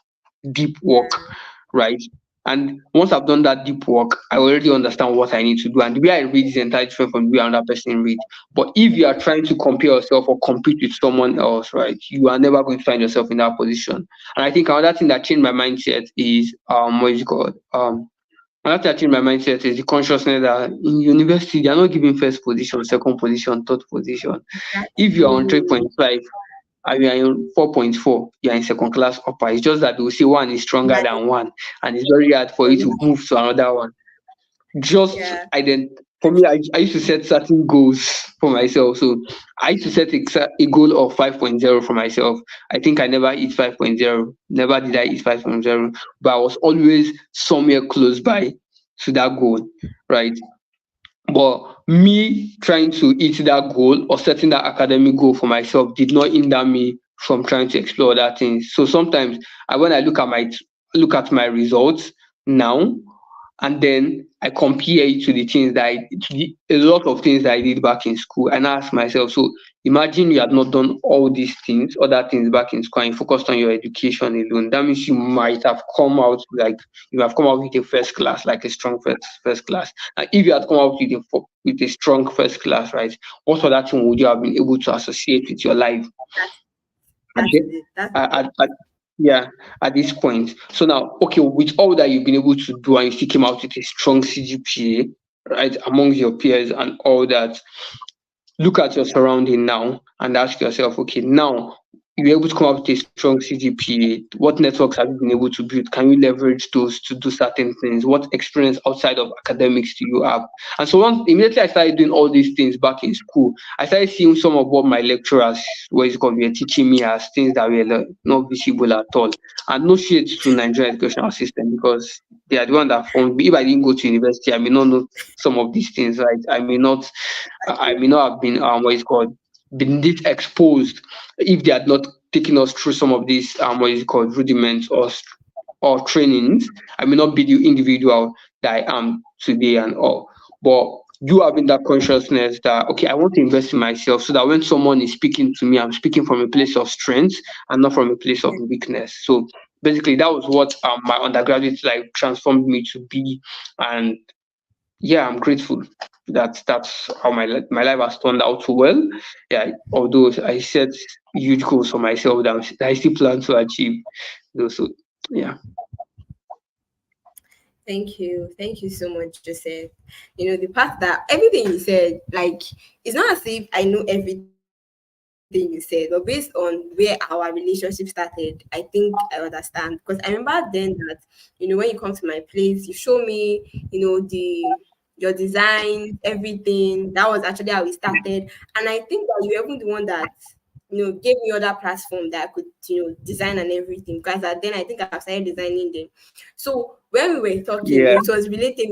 Deep work, Yeah. right? And once I've done that deep work, I already understand what I need to do. And the way I read is entirely different from the way another person read. But if you are trying to compare yourself or compete with someone else, right, you are never going to find yourself in that position. And I think another thing that changed my mindset is what is it called? Another thing that changed my mindset is the consciousness that in university they are not giving first position, second position, third position. If you are on Exactly. 3.5 and you are in 4.4, you are in second class upper. It's just that they will say one is stronger By than one, and it's very hard for for you you to to- move to another one. Just yeah. for me, I used to set certain goals for myself. So I used to set a goal of 5.0 for myself. I think I never hit 5.0. Never did I hit 5.0, but I was always somewhere close by to that goal, right? But me trying to hit that goal or setting that academic goal for myself did not hinder me from trying to explore other things. So sometimes when I look at my results now, and then I compare it to the things that a lot of things that I did back in school, and I ask myself, so imagine you had not done all these things, other things back in school, and you focused on your education alone. That means you have come out with a first class, like a strong first class. And if you had come out with a strong first class, right, what other thing would you have been able to associate with your life? That's At that's the- it. That's at yeah, at this point. So now, okay, with all that you've been able to do and you still came out with a strong CGPA, right, among your peers and all that, look at your surrounding now and ask yourself, okay, now you're able to come up with a strong CGPA. What networks have you been able to build? Can you leverage those to do certain things? What experience outside of academics do you have? And so once immediately I started doing all these things back in school, I started seeing some of what my lecturers were teaching me as things that were not visible at all. And no shade to Nigerian educational system, because they are the one that formed me. If I didn't go to university, I may not know some of these things, right? I may not have been been this exposed if they had not taken us through some of these rudiments or trainings. I may not be the individual that I am today and all. But you having that consciousness that okay, I want to invest in myself so that when someone is speaking to me, I'm speaking from a place of strength and not from a place of weakness. So basically that was what my undergraduate life transformed me to be. And yeah, I'm grateful that that's how my life has turned out so well. Yeah, although I set huge goals for myself that I still plan to achieve. So yeah. Thank you so much, Joseph. You know, the part that everything you said, like, it's not as if I know everything you said, but based on where our relationship started, I think I understand. Because I remember then that, when you come to my place, you show me, your design, everything. That was actually how we started. And I think that you were even the one that gave me other platform that I could, design and everything. Because then I think I've started designing them. So when we were talking, Yeah. it was related.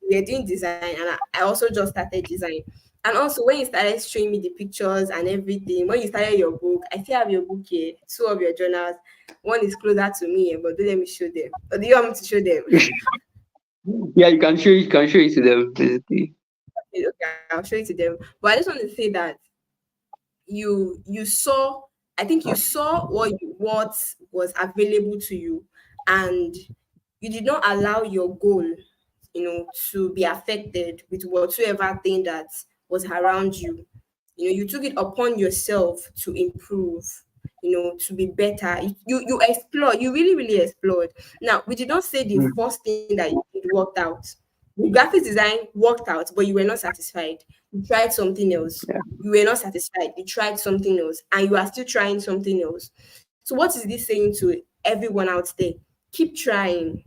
We were doing design, and I also just started design. And also, when you started showing me the pictures and everything, when you started your book, I still have your book here, two of your journals. One is closer to me, but don't let me show them. Or do you want me to show them? Yeah, you can show it to them basically. Okay, I'll show it to them. But I just want to say that you saw, I think you saw what was available to you, and you did not allow your goal, to be affected with whatsoever thing that was around you. You took it upon yourself to improve, to be better. You explored, you really, really explored. Now, we did not say the Mm. first thing that you did worked out. The graphics design worked out, but you were not satisfied. You tried something else. Yeah. You were not satisfied. You tried something else, and you are still trying something else. So, what is this saying to everyone out there? Keep trying.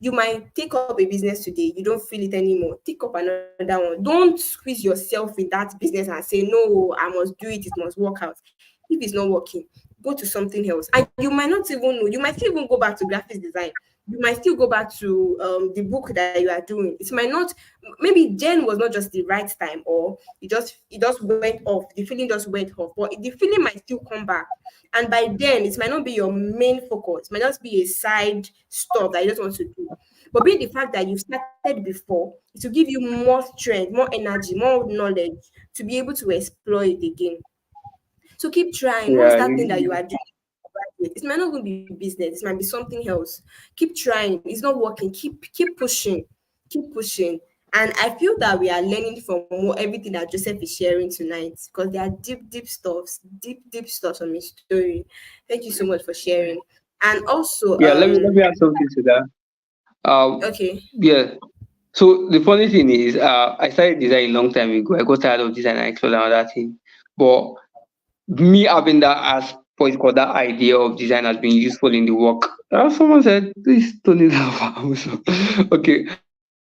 You might take up a business today, you don't feel it anymore. Take up another one. Don't squeeze yourself in that business and say, no, I must do it, it must work out. If it's not working, go to something else. And you might not even know, you might still even go back to graphics design. You might still go back to the book that you are doing. It might not, maybe Jen was not just the right time, or it just went off. The feeling just went off, but the feeling might still come back. And by then, it might not be your main focus. It might just be a side stuff that you just want to do. But being the fact that you've started before, it will give you more strength, more energy, more knowledge to be able to explore it again. So keep trying. What's Yeah. that thing that you are doing? It might not even be business. It might be something else. Keep trying. It's not working. Keep pushing. Keep pushing. And I feel that we are learning from everything that Joseph is sharing tonight, because there are deep stuffs, deep stuff on his story. Thank you so much for sharing. And also, Yeah. Let me add something to that. okay, Yeah. So the funny thing is, I started design a long time ago. I got tired of design and I explored another thing. But me having that as what is called that idea of design has been useful in the work. Someone said, please don't need that. So, okay,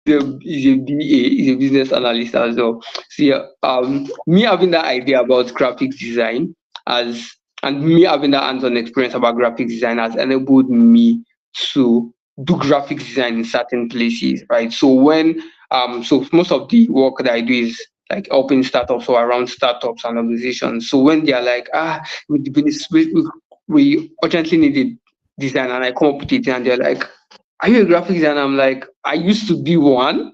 is a BA, is a business analyst as well. So yeah, me having that idea about graphic design as and me having that hands-on experience about graphic design has enabled me to do graphic design in certain places, right? So so most of the work that I do is like helping startups or around startups and organizations. So when they are like, we urgently need a design, and I come up with it, and they're like, are you a graphic designer? I'm like, I used to be one,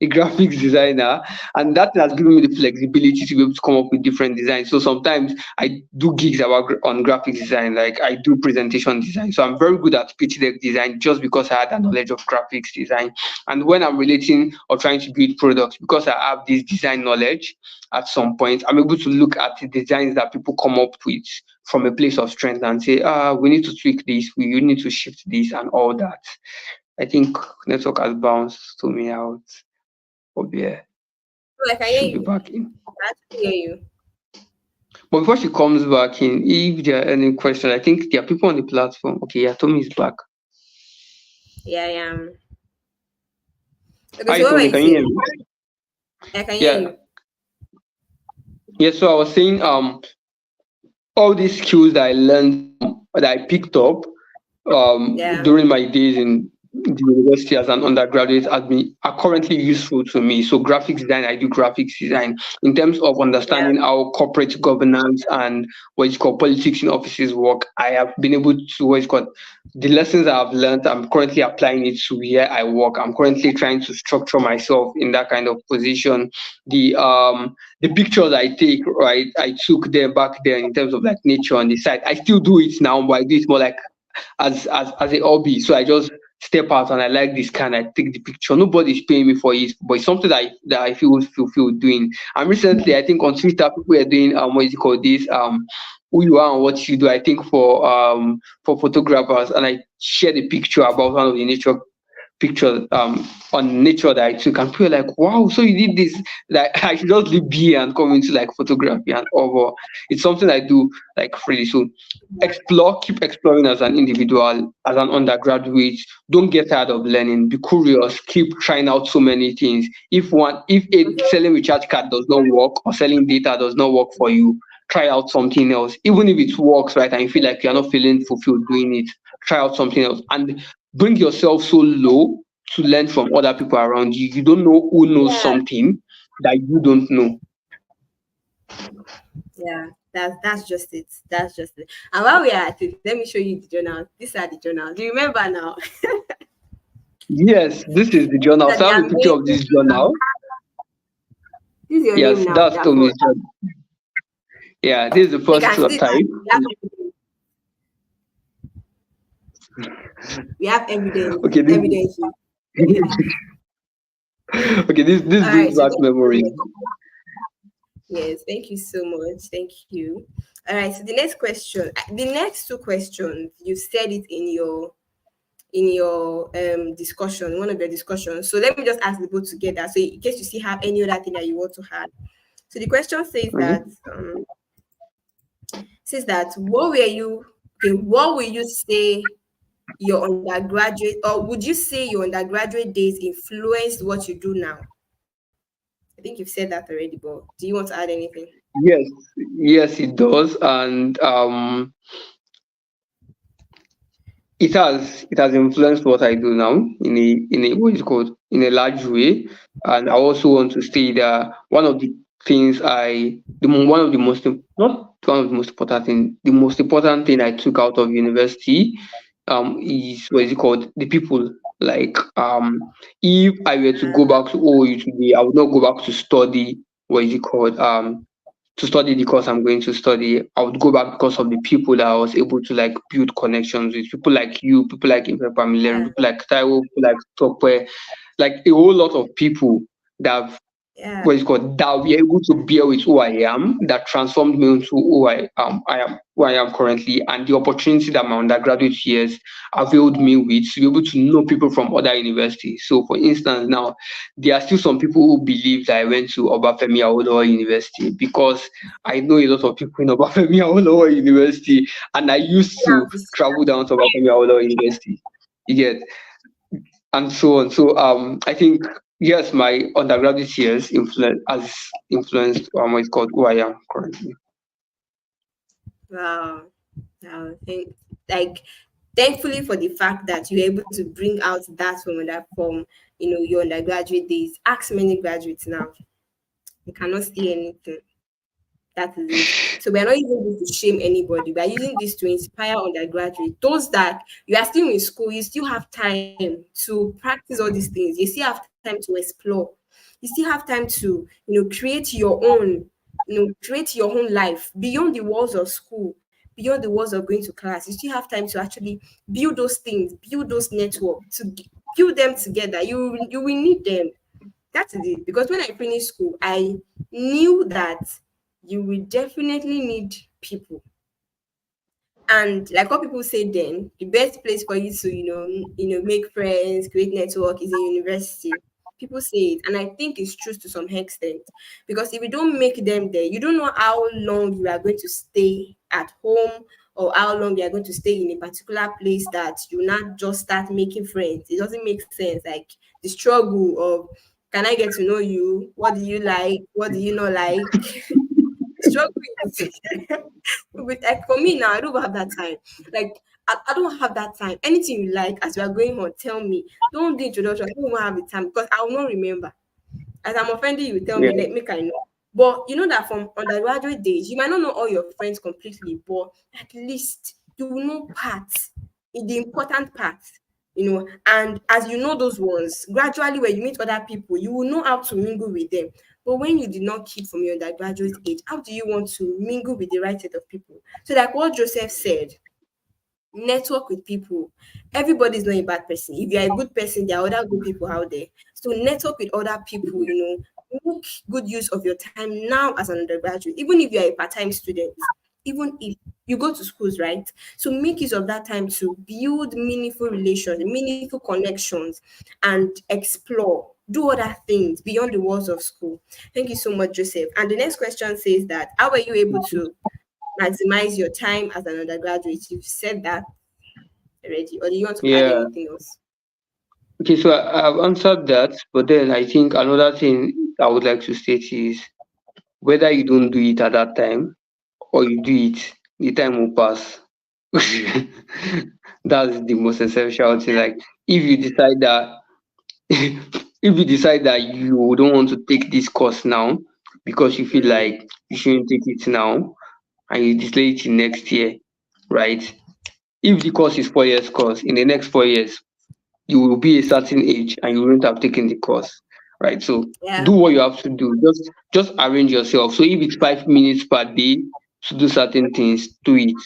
a graphics designer, and that has given me the flexibility to be able to come up with different designs. So sometimes I do gigs on graphic design, like I do presentation design. So I'm very good at pitch deck design just because I had a knowledge of graphics design. And when I'm relating or trying to build products, because I have this design knowledge, at some point, I'm able to look at the designs that people come up with from a place of strength and say, we need to tweak this, we need to shift this, and all that. I think network has bounced to me out. Oh yeah, so I can hear should be you. back in. I actually hear you. But before she comes back in, if there are any questions, I think there are people on the platform. Okay, yeah, Tommy is back. Yeah, I am. Okay, Hi so what were Tommy, you can you hear saying? me? I can hear Yeah, you. yeah. So I was saying, all these skills that I learned, that I picked up, Yeah, during my days in the university as an undergraduate are currently useful to me. So graphics design, I do graphics design in terms of yeah. understanding how corporate governance and what is called politics in offices work. I have been able to what is called the lessons I've learned. I'm currently applying it to where I work. I'm currently trying to structure myself in that kind of position. The pictures I take, right, I took them back then in terms of like nature on the side. I still do it now, but I do it more like as a hobby. So I just step out and I like this kind. I take the picture. Nobody's paying me for it, but it's something that I feel doing. And recently, I think on Twitter, people are doing what is it called this who you are and what you do. I think for photographers, and I share the picture about one of the nature picture on nature that I took, and people were like, wow, so you did this. Like I should just leave BA and come into like photography and over. It's something I do like freely. So explore, keep exploring as an individual, as an undergraduate. Don't get tired of learning. Be curious, keep trying out so many things. If a selling recharge card does not work or selling data does not work for you, try out something else. Even if it works, right, and you feel like you're not feeling fulfilled doing it, try out something else. And bring yourself so low to learn from other people around you. You don't know who knows Yeah, something that you don't know. yeah. That's just it. That's just it. And while we are at it, let me show you the journals. These are the journals. Do you remember now? Yes, this is the journal. That So they I are have a picture of made. this journal. This is your name Yes, now. that's That's all. Tommy's journal. Yeah, this is the You first can see that prototype. we have evidence. Okay, this Evidences. okay, this All right. brings So back memories. yes, thank you so much. Thank you. All right. So the next question, the next two questions, you said it in your discussion, one of your discussions. So let me just ask the both together. So in case you still have any other thing that you want to add. So the question Okay. says that what were you okay, what will you say your undergraduate or would you say your undergraduate days influenced what you do now? I think you've said that already, but do you want to add anything? Yes, yes, it does. And it has influenced what I do now in a what is it called, in a large way. And I also want to say that one of the things one of the most not one of the most important thing, the most important thing I took out of university is what is it called, the people. Like if I were to go back to OU today, I would not go back to study what is it called to study the course I'm going to study. I would go back because of the people that I was able to like build connections with. People like you, people like Pamilerin, Yeah, people like Taiwo, people like Tokwe, like a whole lot of people that have yeah, what is called that were able to bear with who I am, that transformed me into who I am currently, and the opportunity that my undergraduate years availed me with to be able to know people from other universities. So, for instance, now there are still some people who believe that I went to Obafemi Awolowo University because I know a lot of people in Obafemi Awolowo University, and I used yeah, to travel down to Obafemi Awolowo University. You get, and so on. So I think yes, my undergraduate years has influenced what is called who I am currently. wow. Wow. Like thankfully for the fact that you're able to bring out that from your undergraduate days. Ask many graduates now. You cannot see anything. That is it. So we are not using this to shame anybody. We are using this to inspire undergraduates. Those that you are still in school, you still have time to practice all these things. You still have time to explore. You still have time to, create your own life beyond the walls of school, beyond the walls of going to class. You still have time to actually build those things, build those networks, build them together. You will need them. That is it. Because when I finished school, I knew that you will definitely need people. And like what people say then, the best place for you to, make friends, create network is in university. People say it, and I think it's true to some extent. Because if you don't make them there, you don't know how long you are going to stay at home or how long you are going to stay in a particular place that you not just start making friends. It doesn't make sense. Like the struggle of can I get to know you? What do you like? What do you not like? Struggle is but like for me now, I don't have that time. Like I don't have that time. Anything you like as you are going on, tell me. Don't do introduction. I don't even have the time because I will not remember. As I'm offending you, tell me, Yeah. let make I know. But you know that from undergraduate days, you might not know all your friends completely, but at least you will know parts, the important parts, And as you know those ones, gradually when you meet other people, you will know how to mingle with them. But when you did not keep from your undergraduate age, how do you want to mingle with the right set of people? So, like what Joseph said, network with people. Everybody's not a bad person. If you're a good person, there are other good people out there. So network with other people, make good use of your time now as an undergraduate, even if you're a part-time student, even if you go to schools, right? So make use of that time to build meaningful relations, meaningful connections, and explore. Do other things beyond the walls of school. Thank you so much, Joseph. And the next question says that how were you able to maximize your time as an undergraduate? You've said that already, or do you want to add Yeah. anything else? Okay, so I've answered that, but then I think another thing I would like to state is whether you don't do it at that time or you do it, the time will pass. That's the most essential thing. Like if you decide that if you decide that you don't want to take this course now because you feel Mm, like you shouldn't take it now and you delay it till next year, right? If the course is 4 years course, in the next 4 years you will be a certain age and you won't have taken the course, right? So yeah, do what you have to do. Just arrange yourself. So if it's 5 minutes per day to do certain things, do it,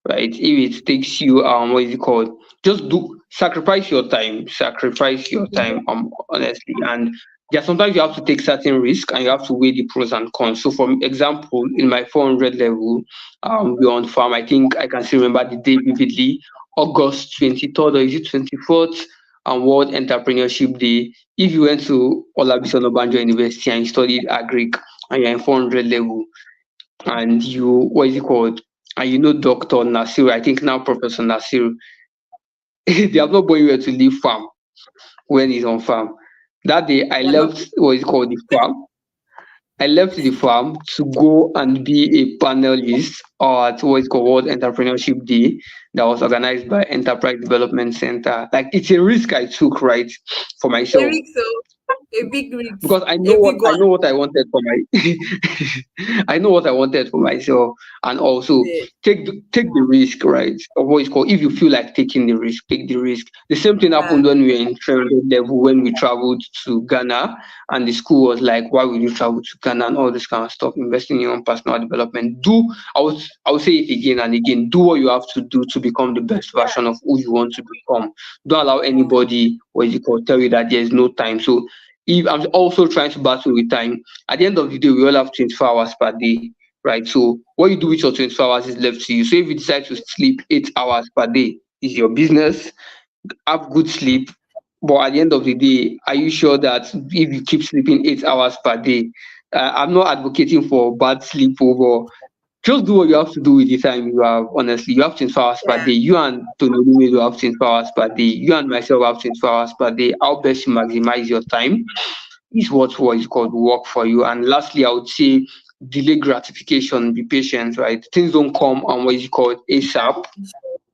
right? If it takes you what is it called? Just do sacrifice your time. Sacrifice your time, honestly. And yeah, sometimes you have to take certain risk and you have to weigh the pros and cons. So for example, in my 400 level, we're on farm. I think I can still remember the day vividly. August 23rd or is it 24th, and World Entrepreneurship Day. If you went to Olabisi Onabanjo University and you studied agric and you're in 400 level and you, what is it called? And you know Dr. Nasir, I think now Professor Nasir, they have not born you to leave farm when he's on farm. That day I yeah, not left, what is it called, the farm. I left the farm to go and be a panelist at what is called World Entrepreneurship Day that was organized by Enterprise Development Center. Like it's a risk I took, right, for a myself risk, so a big risk, because a big I one. know what I wanted for my I know what I wanted for myself, and also Yeah, take the risk, right? Of what is called, if you feel like taking the risk, take the risk. The same thing yeah, happened when we were in 300 level when we traveled to Ghana, and the school was like, "Why would you travel to Ghana and all this kind of stuff? Investing in your own personal development. I would say it again and again. Do what you have to do to become the best yeah, version of who you want to become. Don't allow yeah, anybody, what is it called, tell you that there is no time. So if I'm also trying to battle with time, at the end of the day, we all have 24 hours per day, right? So what you do with your 24 hours is left to you. So if you decide to sleep 8 hours per day, is your business. Have good sleep. But at the end of the day, are you sure that if you keep sleeping 8 hours per day, I'm not advocating for bad sleep over. Just do what you have to do with the time you have. Honestly, you have 24 hours per yeah, day. You and Tony will have 24 hours per day. You and myself have 24 hours per day. How best you maximize your time is what is called work for you. And lastly, I would say delay gratification, be patient, right? Things don't come on what is called ASAP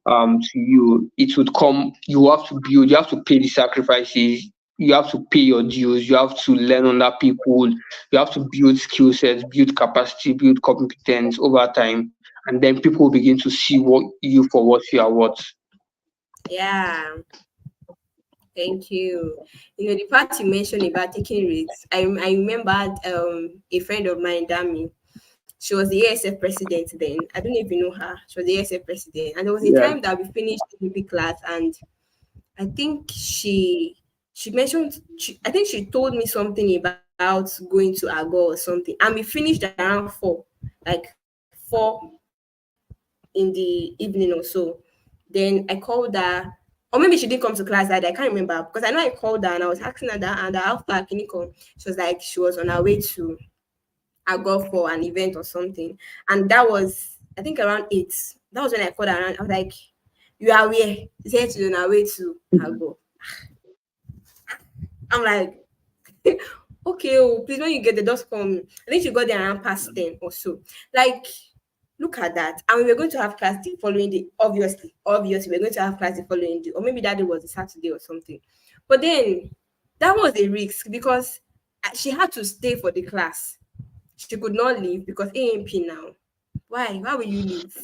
to you. It would come, you have to build, you have to pay the sacrifices, you have to pay your dues, you have to learn under people, you have to build skill sets, build capacity, build competence over time, and then people will begin to see what you for what you are worth. yeah. Thank you. The part you mentioned about taking risks, I remembered a friend of mine, Dami. She was the ASF president then. I don't know if you know her. She was the ASF president, and there was a Yeah. time that we finished the class, and I think she mentioned I think she told me something about going to Ago or something, and we finished around 4, like 4 in the evening or so. Then I called her, or maybe she didn't come to class that day. I can't remember because I know I called her and I was asking her that, and how far can you come? She was like she was on her way to Ago for an event or something, and that was I think around 8. That was when I called her around. I was like, "You are where?" She said she's on her way to Ago. I'm like, okay, oh, please, when you get the just call me. I think she got there around past 10 or so. Like, look at that. And we were going to have class the following day. Obviously, we're going to have class the following day. Or maybe that day was a Saturday or something. But then that was a risk because she had to stay for the class. She could not leave because AMP now. Why? Why will you leave?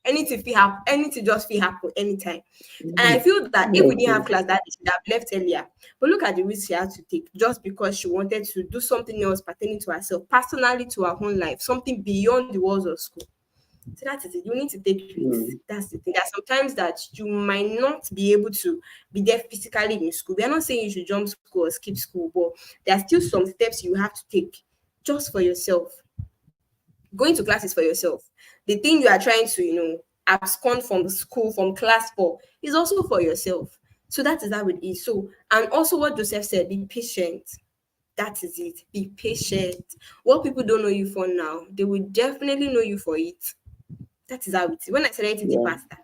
Anything feel happen, anything just feel happen anytime. And I feel that if we didn't have Okay. class that day, she would have left earlier. But look at the risk she had to take just because she wanted to do something else pertaining to herself, personally to her own life, something beyond the walls of school. So that is it. You need to take risks. Mm. That's the thing. There are sometimes that you might not be able to be there physically in school. We are not saying you should jump school or skip school, but there are still some steps you have to take just for yourself. Going to classes for yourself. The thing you are trying to, abscond from school, from class for, is also for yourself. So that is how it is. So, and also what Joseph said, be patient. That is it. Be patient. What people don't know you for now, they will definitely know you for it. That is how it is. When I started the Yeah. pastor,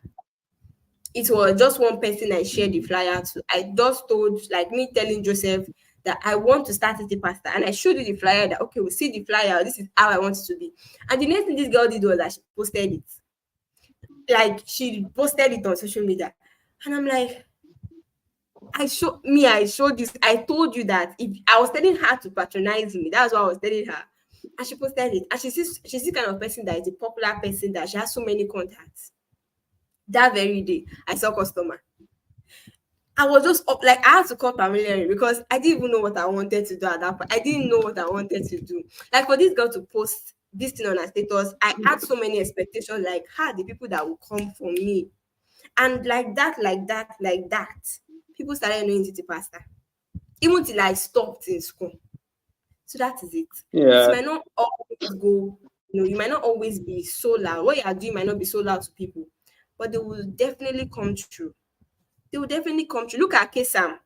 it was just one person I shared the flyer to. I just told, like me telling Joseph that I want to start the pastor, and I showed you the flyer that okay, we'll see the flyer. This is how I want it to be. And the next thing this girl did was that she posted it. Like she posted it on social media, and I'm like, I showed this. I told you that if I was telling her to patronize me, that's what I was telling her. And she posted it. And she's the kind of person that is a popular person that she has so many contacts. That very day, I saw customer. I was just up, like I had to call Pamela because I didn't even know what I wanted to do at that point. I didn't know what I wanted to do. Like for this girl to post this thing on her status, I had so many expectations, like her, the people that will come for me. And like that, people started knowing Titi Pasta. Even till I stopped in school. So that is it. It Yeah. might not always go, you might not always be so loud. What you are doing might not be so loud to people, but they will definitely come true. They will definitely come true. Look at Kesam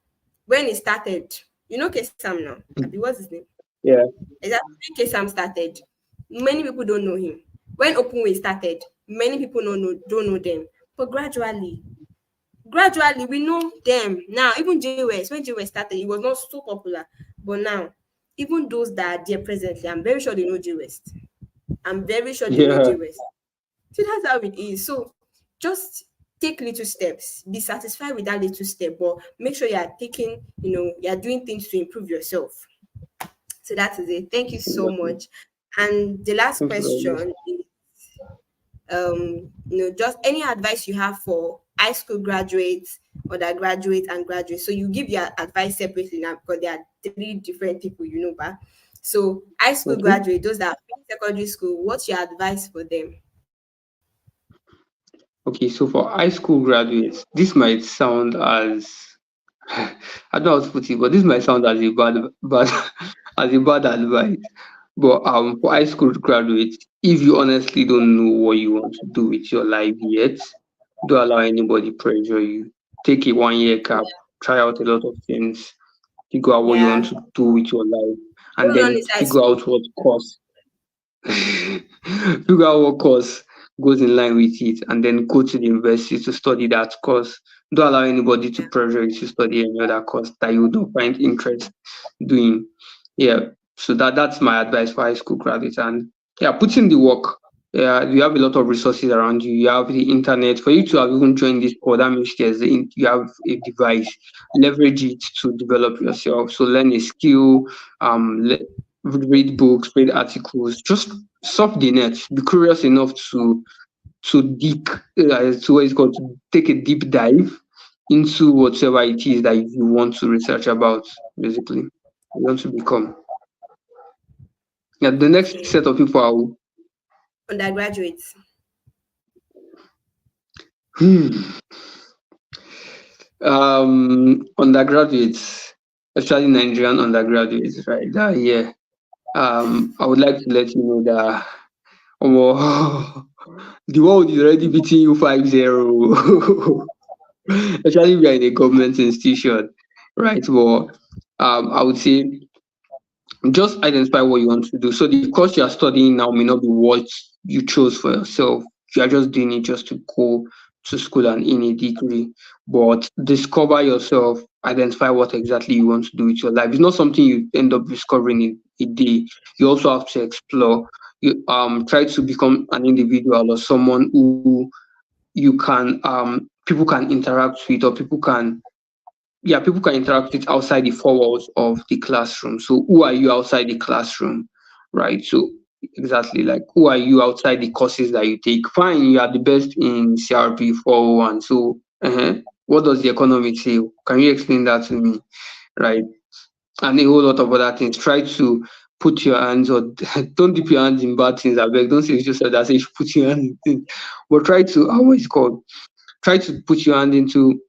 when it started. You know Kesam now. Abi, what's his name? Yeah. Exactly when Kesam started. Many people don't know him. When Openway started, many people don't know them. But gradually we know them. Now, even JWS, when JWS started, it was not so popular. But now, even those that are there presently, I'm very sure they know J West. I'm very sure they know Yeah. J West. So that's how it is. So just take little steps. Be satisfied with that little step, but make sure you are taking, you are doing things to improve yourself. So that is it. Thank you so Exactly. much. And the last Thank you very much. question is, just any advice you have for high school graduates, undergraduate, and graduates. So you give your advice separately now because there are three different people, but so high school Okay. graduate, those that are in secondary school, what's your advice for them? Okay. So for high school graduates, this might sound as I don't know how to put it, but this might sound as a bad as a bad advice. But for high school graduates, if you honestly don't know what you want to do with your life yet, don't allow anybody pressure you. Take a 1 year Yeah, gap, try out a lot of things, figure out what you want yeah. to do with your life, and Don't run then inside figure school. out what course figure out what course goes in line with it, and then go to the university to study that course. Don't allow anybody to Yeah. pressure you to study any other course that you don't find interest doing. Yeah. So that's my advice for high school graduates. And yeah, put in the work. Yeah, you have a lot of resources around you. You have the internet. For you to have even joined this call, that means you have a device. Leverage it to develop yourself. So learn a skill, read books, read articles, just surf the net. Be curious enough to dig, to what is called to take a deep dive into whatever it is that you want to research about. Basically, you want to become. Yeah, the next Okay. set of people are Undergraduates. hmm, undergraduates, especially Nigerian undergraduates, right? That yeah. I would like to let you know that the world is already beating you 5-0. Especially if you are in a government institution, right? But I would say just identify what you want to do. So the course you are studying now may not be what you chose for yourself. You are just doing it just to go to school and in a degree. But discover yourself, identify what exactly you want to do with your life. It's not something you end up discovering in a day. You also have to explore. You try to become an individual or someone who you can people can interact with, or people can interact with outside the four walls of the classroom. So who are you outside the classroom, right? So exactly, like who are you outside the courses that you take? Fine, you are the best in CRP 401. So what does the economy say? Can you explain that to me, right? And a whole lot of other things. Try to put your hands or don't dip your hands in bad things. I beg, don't say it's just that say you should put your hand in things, but try to how is it called? Try to put your hand into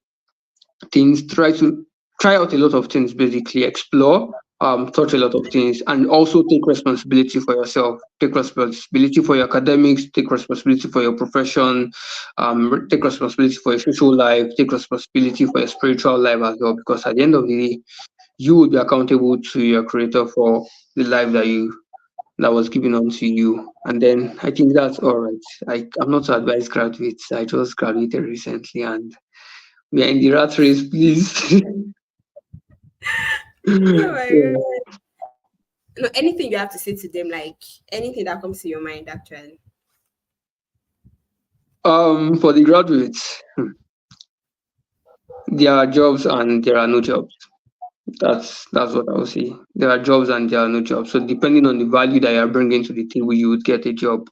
things. Try out a lot of things. Basically, explore, touch a lot of things, and also take responsibility for yourself. Take responsibility for your academics. Take responsibility for your profession. Take responsibility for your social life. Take responsibility for your spiritual life as well. Because at the end of the day, you will be accountable to your creator for the life that was given unto you. And then I think that's all right. I'm not to advise graduates. I just graduated recently and we are in the rat race, please. Oh my Yeah. god. No, anything you have to say to them, like anything that comes to your mind, actually. For the graduates, there are jobs and there are no jobs. That's what I will say. There are jobs and there are no jobs. So depending on the value that you are bringing to the table, you would get a job.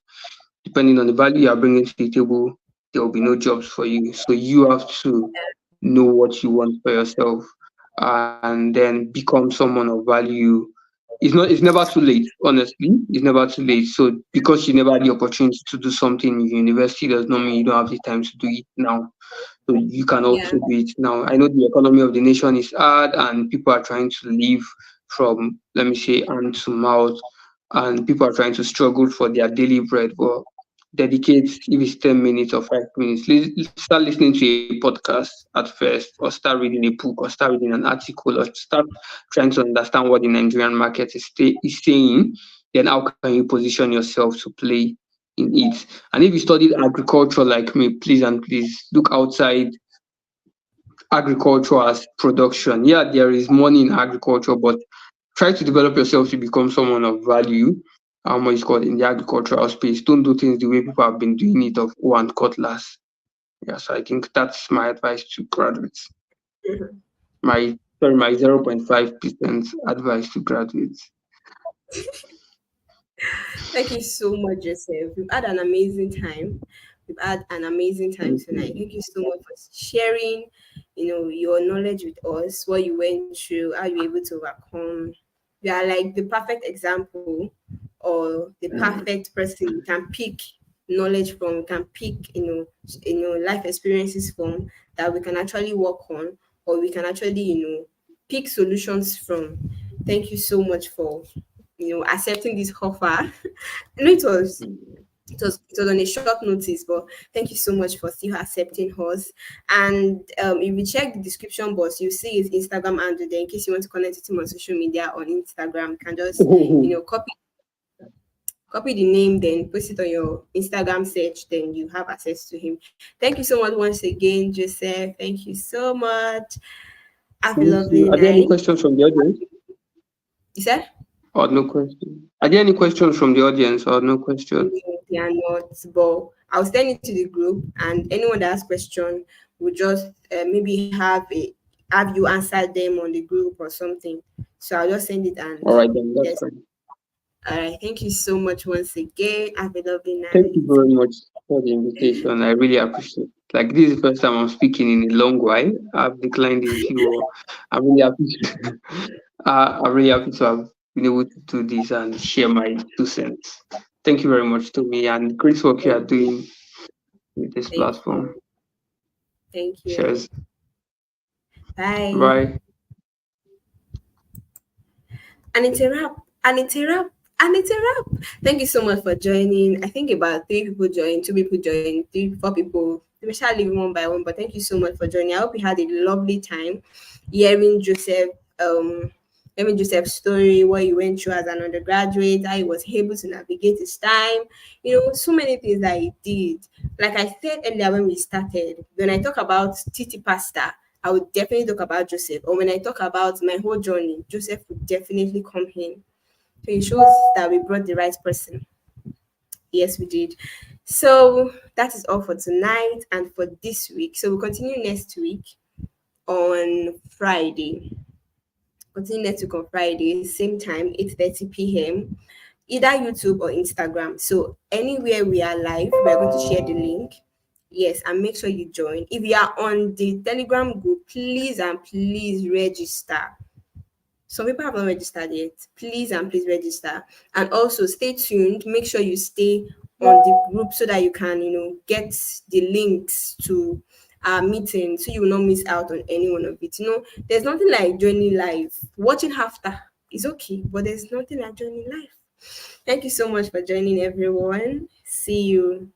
Depending on the value you are bringing to the table, there will be no jobs for you. So you have to know what you want for yourself and then become someone of value. It's never too late, honestly. It's never too late. So because you never had the opportunity to do something in university does not mean you don't have the time to do it now. So you can Yeah, also do it now. I know the economy of the nation is hard and people are trying to live from, let me say, hand to mouth, and people are trying to struggle for their daily bread. But dedicate, if it's 10 minutes or 5 minutes, start listening to a podcast at first, or start reading a book, or start reading an article, or start trying to understand what the Nigerian market is saying. Then how can you position yourself to play in it? And if you studied agriculture like me, please and please look outside agriculture as production. Yeah, there is money in agriculture, but try to develop yourself to become someone of value. What is called in the agricultural space. Don't do things the way people have been doing it of one cutlass. Yeah, so I think that's my advice to graduates. My 0.5% advice to graduates. thank you so much, Joseph. We've had an amazing time. We've had an amazing time Thank tonight. you. Thank you so much for sharing, your knowledge with us, what you went through, how you were able to overcome. You are like the perfect example or the perfect person you can pick knowledge from, you can pick, life experiences from that we can actually work on, or we can actually, pick solutions from. Thank you so much for accepting this offer. I know it was on a short notice, but thank you so much for still accepting us. And if you check the description box, you see his Instagram handle there in case you want to connect with him on social media on Instagram. You can just copy the name, then post it on your Instagram search, then you have access to him. Thank you so much once again, Joseph. Thank you so much. Have a Thank lovely you. Are there any night. questions from the audience? You said? Or no question? Are there any questions from the audience or no question? No, they are not. But I'll send it to the group, and anyone that has question will just maybe have you answer them on the group or something. So I'll just send it and All right, then that's yes. fine. All right. Thank you so much once again. Have a lovely Thank night. you very much for the invitation. I really appreciate it. Like this is the first time I'm speaking in a long while. I've declined a few. I'm really happy. I'm really happy to have been able to do this and share my 2 cents. Thank you very much, Tommy, and great work you are Thank you. doing with this Thank platform. you. Thank you. Cheers. Bye. Bye. And it's a wrap. And it's a wrap. And it's a wrap. Thank you so much for joining. I think about three people joined, two people joined, three, four people. We shall leave one by one. But thank you so much for joining. I hope you had a lovely time hearing Joseph's story, what he went through as an undergraduate, how he was able to navigate his time, so many things that he did. Like I said earlier when we started, when I talk about Titi Pasta, I would definitely talk about Joseph. Or when I talk about my whole journey, Joseph would definitely come in. So it shows that we brought the right person. Yes, we did. So that is all for tonight and for this week. So we'll continue next week on Friday. Continue next week on Friday, same time, 8:30 p.m. Either YouTube or Instagram. So anywhere we are live, we are going to share the link. Yes, and make sure you join. If you are on the Telegram group, please and please register Some people have not registered yet. Please and please register. And also stay tuned. Make sure you stay on the group so that you can, get the links to our meeting so you will not miss out on any one of it. There's nothing like joining live. Watching after is okay, but there's nothing like joining live. Thank you so much for joining, everyone. See you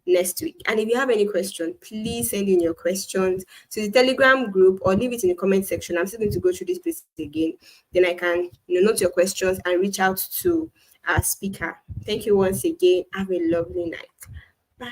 next week. And if you have any question, please send in your questions to the Telegram group or leave it in the comment section. I'm still going to go through this place again. Then I can, note your questions and reach out to our speaker. Thank you once again. Have a lovely night. Bye.